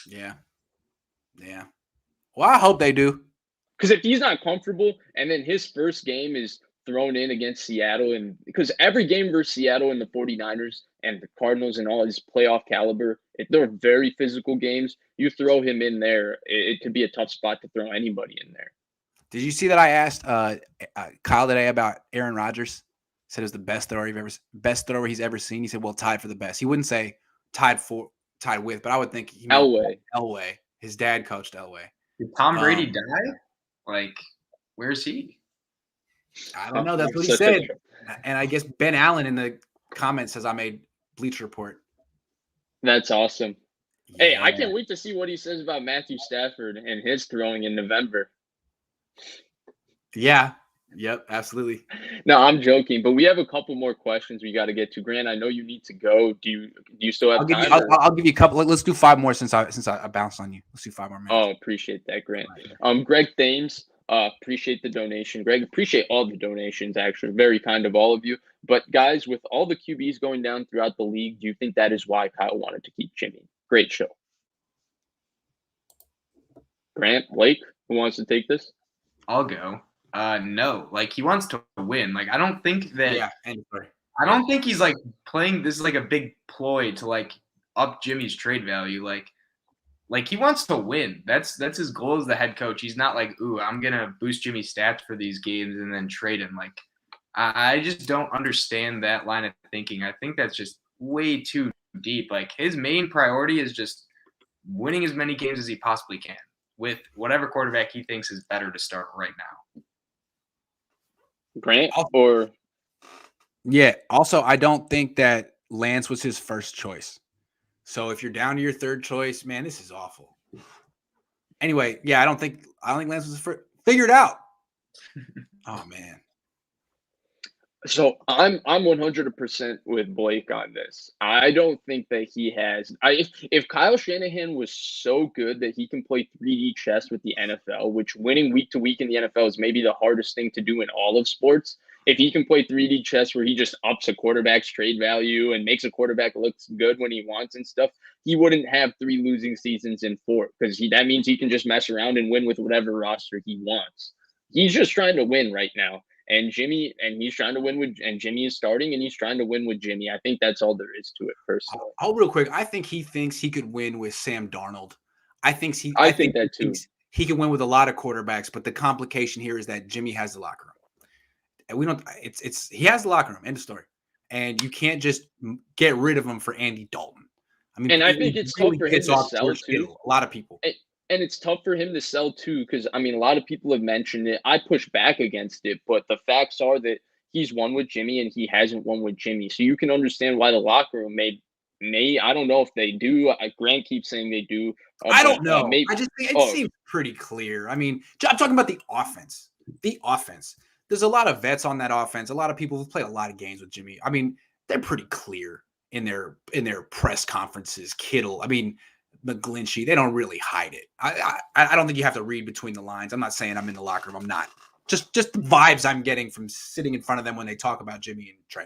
B: Yeah. Well, I hope they do.
A: Because if he's not comfortable and then his first game is thrown in against Seattle, and because every game versus Seattle and the 49ers and the Cardinals and all his playoff caliber, they're very physical games. You throw him in there, it could be a tough spot to throw anybody in there.
B: Did you see that I asked Kyle today about Aaron Rodgers? Said it was the best thrower he's ever seen. He said, well, tied for the best. He wouldn't say tied with, but I would think he meant Elway. His dad coached Elway.
C: Did Tom Brady die? Where's he?
B: I don't know. That's what he said. And I guess Ben Allen in the comments says I made Bleacher Report.
A: That's awesome. Yeah. Hey, I can't wait to see what he says about Matthew Stafford and his throwing in November.
B: Yeah. Yep, absolutely.
A: No, I'm joking, but we have a couple more questions we got to get to. Grant, I know you need to go. Do you still have time?
B: I'll give you a couple. Let's do 5 more since I bounced on you. Let's do 5 more minutes.
A: Oh, appreciate that, Grant. Greg Thames, appreciate the donation. Greg, appreciate all the donations, actually. Very kind of all of you. But guys, with all the QBs going down throughout the league, do you think that is why Kyle wanted to keep Jimmy? Great show. Grant, Blake, who wants to take this?
C: I'll go. No, he wants to win. I don't think that.
B: Yeah,
C: I don't think he's playing this a big ploy to up Jimmy's trade value. He wants to win. That's his goal as the head coach. He's not ooh, I'm gonna boost Jimmy's stats for these games and then trade him. I just don't understand that line of thinking. I think that's just way too deep. His main priority is just winning as many games as he possibly can with whatever quarterback he thinks is better to start right now.
A: Grant or
B: yeah. Also, I don't think that Lance was his first choice. So if you're down to your third choice, man, this is awful. Anyway, yeah, I don't think Lance was figured out. Oh man.
A: So I'm 100% with Blake on this. I don't think that he has. If Kyle Shanahan was so good that he can play 3D chess with the NFL, which winning week to week in the NFL is maybe the hardest thing to do in all of sports. If he can play 3D chess where he just ups a quarterback's trade value and makes a quarterback look good when he wants and stuff, he wouldn't have 3 losing seasons in 4 because that means he can just mess around and win with whatever roster he wants. He's just trying to win right now. And he's trying to win and Jimmy is starting and he's trying to win with Jimmy. I think that's all there is to it personally.
B: I'll real quick. I think he thinks he could win with Sam Darnold. I think
A: that too.
B: He can win with a lot of quarterbacks, but the complication here is that Jimmy has the locker room. And we don't, he has the locker room, end of story. And you can't just get rid of him for Andy Dalton. I mean,
A: and I think it's tough for him to sell too.
B: A lot of people.
A: And it's tough for him to sell too, because I mean, a lot of people have mentioned it. I push back against it, but the facts are that he's won with Jimmy and he hasn't won with Jimmy. So you can understand why the locker room may I don't know if they do. Grant keeps saying they do.
B: I don't know. I just think it seems pretty clear. I mean, I'm talking about the offense. The offense. There's a lot of vets on that offense. A lot of people who've played a lot of games with Jimmy. I mean, they're pretty clear in their press conferences. Kittle. I mean, McGlinchey, they don't really hide it. I don't think you have to read between the lines. I'm not saying I'm in the locker room. I'm not. Just the vibes I'm getting from sitting in front of them when they talk about Jimmy and Trey.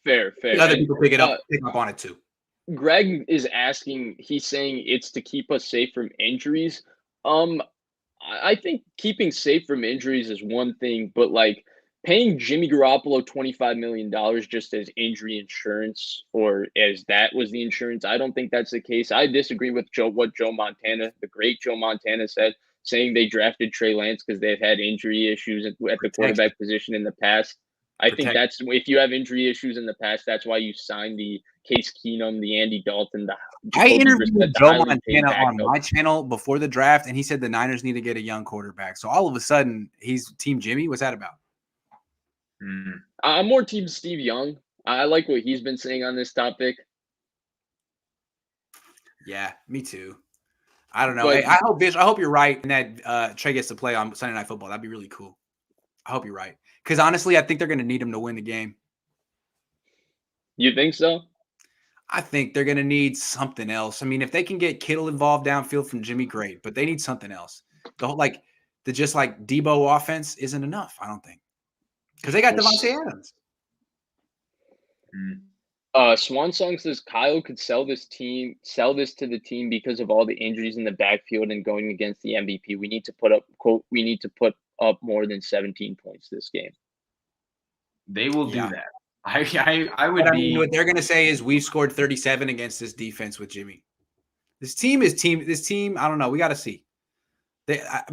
A: Fair.
B: Other people pick up on it too.
A: Greg is asking, he's saying it's to keep us safe from injuries. I think keeping safe from injuries is one thing, but like paying Jimmy Garoppolo $25 million just as injury insurance, or as that was the insurance, I don't think that's the case. I disagree with what Joe Montana, the great Joe Montana, said, saying they drafted Trey Lance because they've had injury issues at the quarterback position in the past. I think that's, if you have injury issues in the past, that's why you signed the Case Keenum, the Andy Dalton.
B: I interviewed Joe Montana on my channel before the draft, and he said the Niners need to get a young quarterback. So all of a sudden, he's Team Jimmy. What's that about?
A: I'm more Team Steve Young. I like what he's been saying on this topic.
B: Yeah, me too. I don't know. Hey, I hope you're right, and that Trey gets to play on Sunday Night Football. That'd be really cool. I hope you're right, because honestly, I think they're going to need him to win the game.
A: You think so?
B: I think they're going to need something else. I mean, if they can get Kittle involved downfield from Jimmy, great, but they need something else. The whole just like Debo offense isn't enough. I don't think, because they got Devontae Adams.
A: Swan Song says Kyle could sell this to the team because of all the injuries in the backfield and going against the MVP. We need to put up more than 17 points this game.
C: They will do that. I would be.
B: What they're going to say is we've scored 37 against this defense with Jimmy. This team. I don't know. We got to see. They got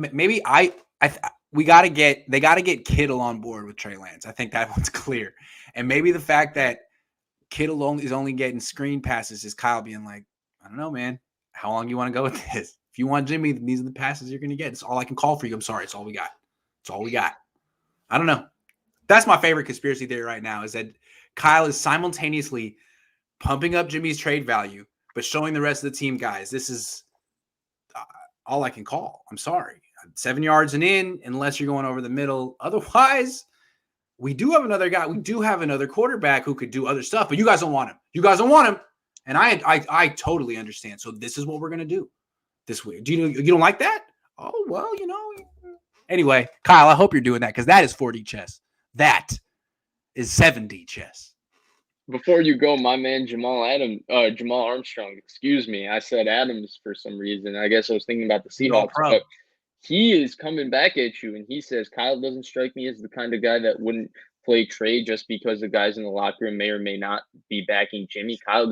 B: to get Kittle on board with Trey Lance. I think that one's clear. And maybe the fact that Kittle is only getting screen passes is Kyle being like, I don't know, man. How long you want to go with this? If you want Jimmy, these are the passes you're going to get. It's all I can call for you. I'm sorry. It's all we got. I don't know. That's my favorite conspiracy theory right now, is that Kyle is simultaneously pumping up Jimmy's trade value, but showing the rest of the team, guys, this is all I can call. I'm sorry. 7 yards and in, unless you're going over the middle. Otherwise, we do have another guy. We do have another quarterback who could do other stuff, but you guys don't want him. And I totally understand. So this is what we're going to do this week. You don't like that? Oh, well, Anyway, Kyle, I hope you're doing that, because that is 4D chess. That is 7D chess.
A: Before you go, my man Jamal Armstrong, excuse me. I said Adams for some reason. I guess I was thinking about the Seahawks. But he is coming back at you, and he says Kyle doesn't strike me as the kind of guy that wouldn't play Trey just because the guys in the locker room may or may not be backing Jimmy. Kyle.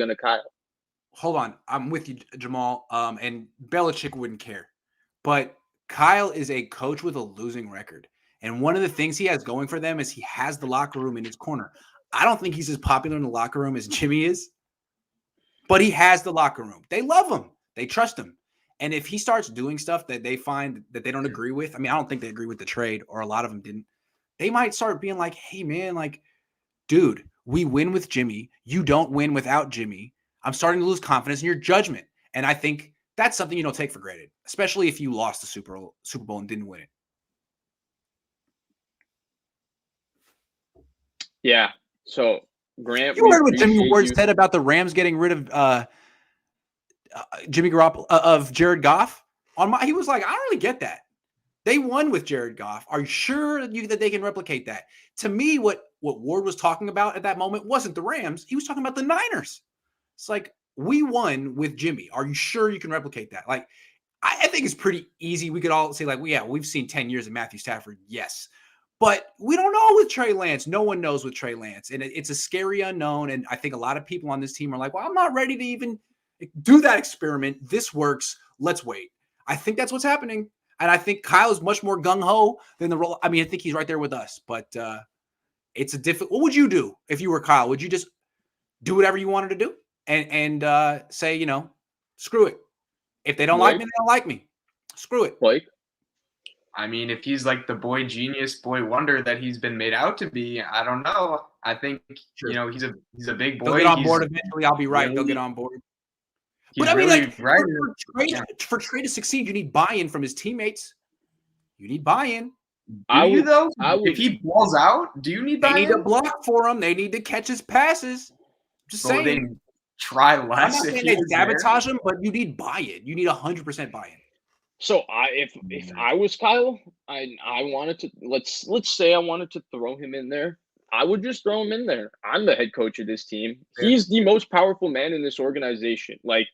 B: Hold on. I'm with you, Jamal. And Belichick wouldn't care. But Kyle is a coach with a losing record. And one of the things he has going for them is he has the locker room in his corner. I don't think he's as popular in the locker room as Jimmy is, but he has the locker room. They love him. They trust him. And if he starts doing stuff that they find that they don't agree with, I mean, I don't think they agree with the trade, or a lot of them didn't. They might start being like, hey, man, dude, we win with Jimmy. You don't win without Jimmy. I'm starting to lose confidence in your judgment. And I think that's something you don't take for granted, especially if you lost the Super Bowl and didn't win it.
A: Yeah. So, Grant,
B: You
A: we
B: heard what Jimmy
A: appreciate
B: Ward
A: you.
B: said about the Rams getting rid of Jimmy Garoppolo of Jared Goff? He was like, I don't really get that. They won with Jared Goff. Are you sure that they can replicate that? To me, what Ward was talking about at that moment wasn't the Rams. He was talking about the Niners. It's like, we won with Jimmy. Are you sure you can replicate that? Like, I think it's pretty easy. We could all say, like, well, yeah, we've seen 10 years of Matthew Stafford. Yes. But we don't know with Trey Lance. No one knows with Trey Lance. And it's a scary unknown. And I think a lot of people on this team are like, well, I'm not ready to even do that experiment. This works. Let's wait. I think that's what's happening. And I think Kyle is much more gung-ho than the role. I mean, I think he's right there with us. But it's a difficult. What would you do if you were Kyle? Would you just do whatever you wanted to do and say, screw it? If they don't like me, they don't like me. Screw it.
A: Blake?
C: I mean, if he's like the boy genius, boy wonder that he's been made out to be, I don't know. I think he's a big boy.
B: They'll get on board eventually. I'll be right. They'll get on board.
C: But I mean, like,
B: for Trey to succeed, you need buy-in from his teammates. You need buy-in.
C: If he balls out, do you need buy-in?
B: They need to block for him. They need to catch his passes. Just saying.
C: They try less.
B: I'm not saying they sabotage him, but you need buy-in. You need 100% buy-in.
A: So if I was Kyle, I wanted to let's say I wanted to throw him in there. I would just throw him in there. I'm the head coach of this team. Yeah. He's the most powerful man in this organization. Like,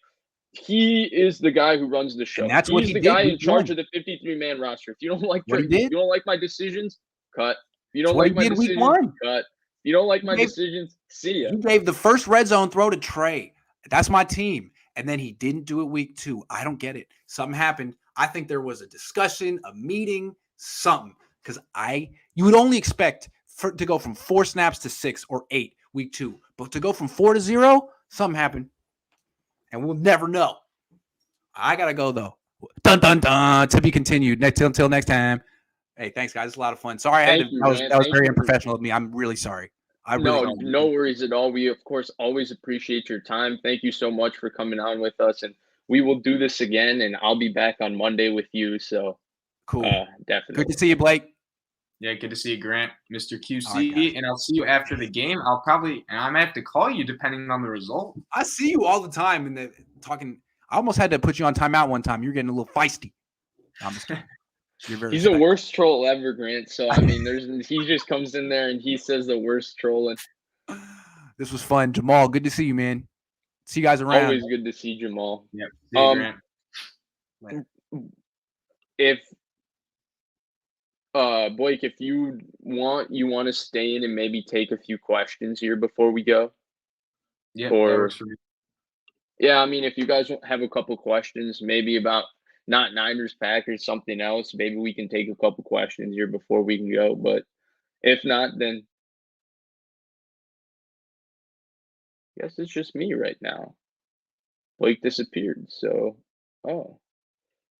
A: he is the guy who runs the show.
B: And that's
A: He's the guy in charge of the 53-man roster. If you don't like you don't like my decisions, cut. If you don't like my decisions, cut. If you don't like my decisions, see ya.
B: He gave the first red zone throw to Trey. That's my team. And then he didn't do it week 2. I don't get it. Something happened. I think there was a discussion, a meeting, something. Because you would only expect to go from 4 snaps to 6 or 8 week 2. But to go from 4 to 0, something happened. And we'll never know. I got to go, though. Dun, dun, dun. To be continued. Until next time. Hey, thanks, guys. It's a lot of fun. Sorry, that was very unprofessional of me. I'm really sorry.
A: No worries at all. We, of course, always appreciate your time. Thank you so much for coming on with us. And we will do this again, and I'll be back on Monday with you. So,
B: cool.
A: Definitely.
B: Good to see you, Blake.
C: Yeah, good to see you, Grant, Mr. QC, and I'll see you after the game. I might have to call you depending on the result.
B: I see you all the time in the talking. I almost had to put you on timeout one time. You're getting a little feisty. I'm just kidding.
A: He's the worst troll ever, Grant. So I mean, he just comes in there and he says the worst trolling.
B: This was fun, Jamal. Good to see you, man. See you guys around.
A: Always good to see Jamal.
C: Yep. See you, Grant.
A: If Blake, if you want to stay in and maybe take a few questions here before we go.
C: Yeah, that works for me.
A: Yeah, I mean, if you guys have a couple questions, maybe about not Niners, Packers, something else, maybe we can take a couple questions here before we can go. But if not, then I guess it's just me right now. Blake disappeared, so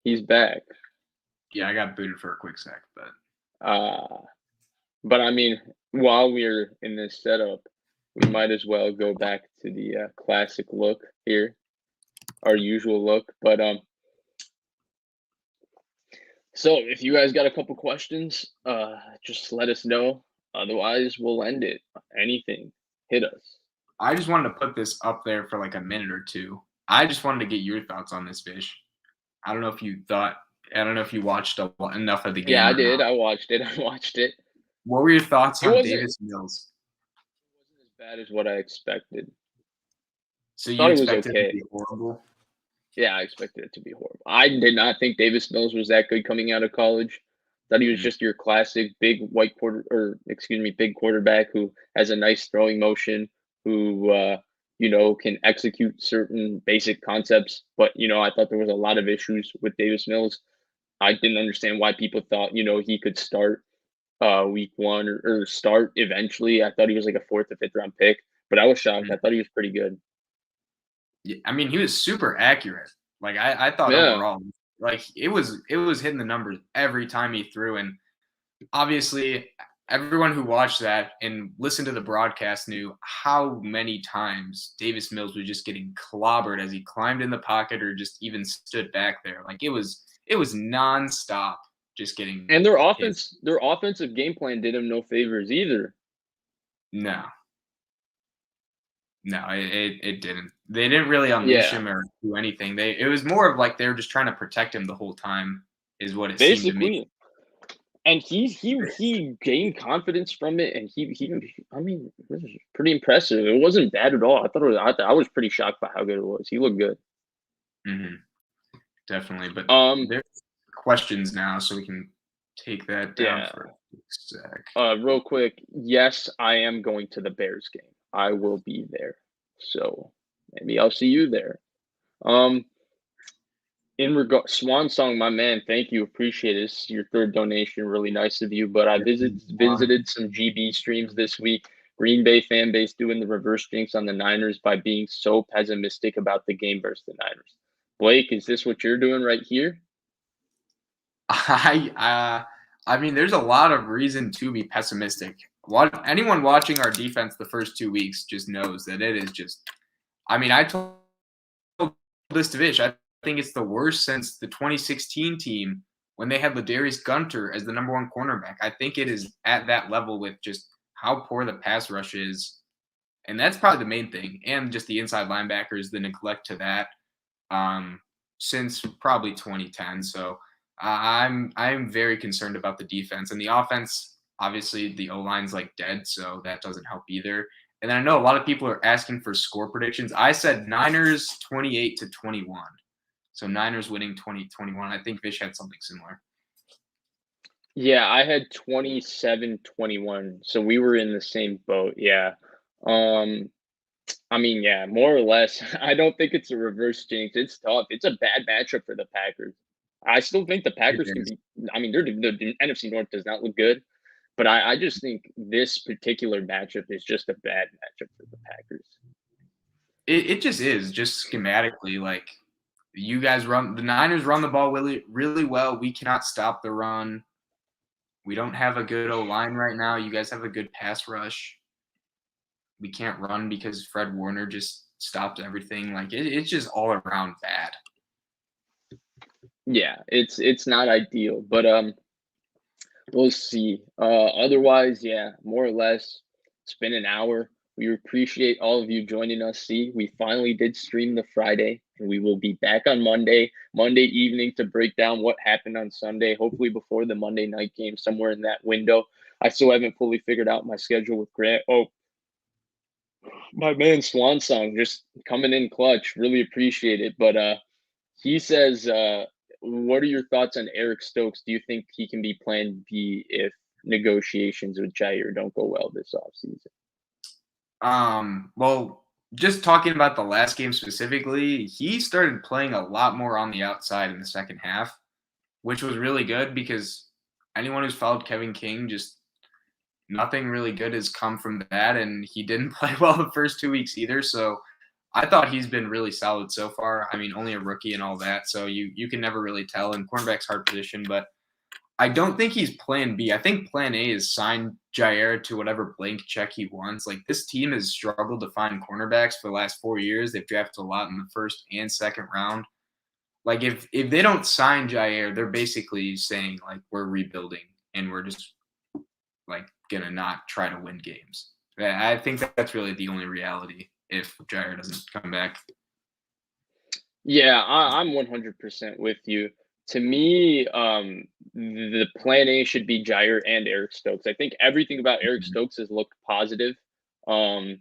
A: he's back.
C: Yeah, I got booted for a quick sec, but
A: I mean, while we're in this setup, we might as well go back to the classic look here, our usual look. But so if you guys got a couple questions, just let us know. Otherwise, we'll end it. Anything, hit us.
C: I just wanted to put this up there for like a minute or two. I just wanted to get your thoughts on this, Vish. I don't know if you watched enough of the game.
A: Yeah, I did. I watched it.
C: What were your thoughts on Davis Mills?
A: It wasn't as bad as what I expected.
C: So you expected it to be horrible?
A: Yeah, I expected it to be horrible. I did not think Davis Mills was that good coming out of college. Thought he was just your classic big big quarterback who has a nice throwing motion, who can execute certain basic concepts. But I thought there was a lot of issues with Davis Mills. I didn't understand why people thought he could start week 1 or start eventually. I thought he was like a 4th or 5th round pick, but I was shocked. I thought he was pretty good.
C: Yeah, I mean, he was super accurate. Like I thought overall, like it was hitting the numbers every time he threw. And obviously, everyone who watched that and listened to the broadcast knew how many times Davis Mills was just getting clobbered as he climbed in the pocket or just even stood back there. Like it was nonstop just getting.
A: And their offensive game plan did him no favors either.
C: No, it didn't. They didn't really unleash him or do anything. It was more of like they were just trying to protect him the whole time, is what it seemed to me.
A: And he gained confidence from it, and I mean, it was pretty impressive. It wasn't bad at all. I was pretty shocked by how good it was. He looked good.
C: Mm-hmm. Definitely, but there's questions now, so we can take that down for a sec.
A: Real quick, yes, I am going to the Bears game. I will be there, so maybe I'll see you there. In regard, Swan Song, my man, thank you, appreciate it. This is your third donation, really nice of you. But I visited some GB streams this week. Green Bay fan base doing the reverse jinx on the Niners by being so pessimistic about the game versus the Niners. Blake, is this what you're doing right here?
C: I mean, there's a lot of reason to be pessimistic. Anyone watching our defense the first 2 weeks just knows that it is just. I mean, I told this to Vish. I think it's the worst since the 2016 team when they had Ladarius Gunter as the number one cornerback. I think it is at that level with just how poor the pass rush is. And that's probably the main thing. And just the inside linebackers, the neglect to that since probably 2010. So I'm very concerned about the defense. And the offense, obviously the O-line's like dead, so that doesn't help either. And I know a lot of people are asking for score predictions. I said Niners 28-21. So Niners winning 20-21. I think Vish had something similar.
A: Yeah, I had 27-21. So we were in the same boat. Yeah. I mean, yeah, more or less. I don't think it's a reverse jinx. It's tough. It's a bad matchup for the Packers. I still think the Packers can be. I mean, the NFC North does not look good, but I just think this particular matchup is just a bad matchup for the Packers.
C: It just is, just schematically. Like you guys the Niners run the ball really, really well. We cannot stop the run. We don't have a good O-line right now. You guys have a good pass rush. We can't run because Fred Warner just stopped everything. Like it's just all around bad.
A: Yeah, it's not ideal, but we'll see. Otherwise, yeah, more or less, it's been an hour. We appreciate all of you joining us. See, we finally did stream the Friday, and we will be back on Monday evening to break down what happened on Sunday, hopefully before the Monday night game, somewhere in that window. I still haven't fully figured out my schedule with Grant. Oh, my man Swan Song just coming in clutch. Really appreciate it. But he says, what are your thoughts on Eric Stokes? Do you think he can be plan B if negotiations with Jair don't go well this offseason?
C: Well, just talking about the last game specifically, he started playing a lot more on the outside in the second half, which was really good because anyone who's followed Kevin King, just nothing really good has come from that, and he didn't play well the first 2 weeks either. So I thought he's been really solid so far. I mean, only a rookie and all that, so you can never really tell. And cornerback's hard position, but I don't think he's plan B. I think plan A is sign Jair to whatever blank check he wants. Like this team has struggled to find cornerbacks for the last 4 years. They've drafted a lot in the first and second round. Like if they don't sign Jair, they're basically saying like we're rebuilding and we're just like gonna not try to win games. I think that's really the only reality if Jair doesn't come back.
A: Yeah, I'm 100% with you. To me, the plan A should be Jair and Eric Stokes. I think everything about Eric Stokes has looked positive in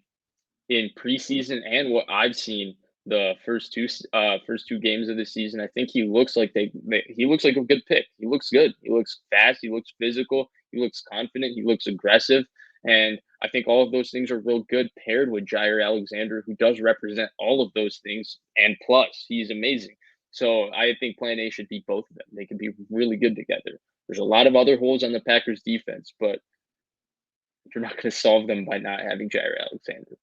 A: preseason and what I've seen the first two games of the season. I think he looks like he looks like a good pick. He looks good. He looks fast. He looks physical. He looks confident. He looks aggressive. And I think all of those things are real good paired with Jair Alexander, who does represent all of those things. And plus, he's amazing. So I think plan A should be both of them. They can be really good together. There's a lot of other holes on the Packers defense, but you're not going to solve them by not having Jair Alexander.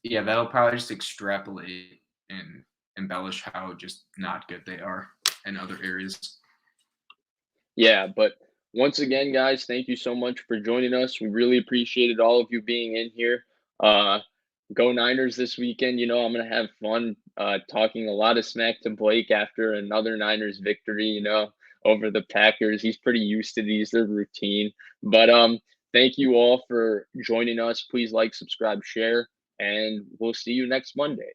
C: Yeah, that'll probably just extrapolate and embellish how just not good they are in other areas.
A: Yeah, but once again, guys, thank you so much for joining us. We really appreciated all of you being in here. Go Niners this weekend. You know, I'm going to have fun talking a lot of smack to Blake after another Niners victory, you know, over the Packers. He's pretty used to these. They're routine. But thank you all for joining us. Please like, subscribe, share, and we'll see you next Monday.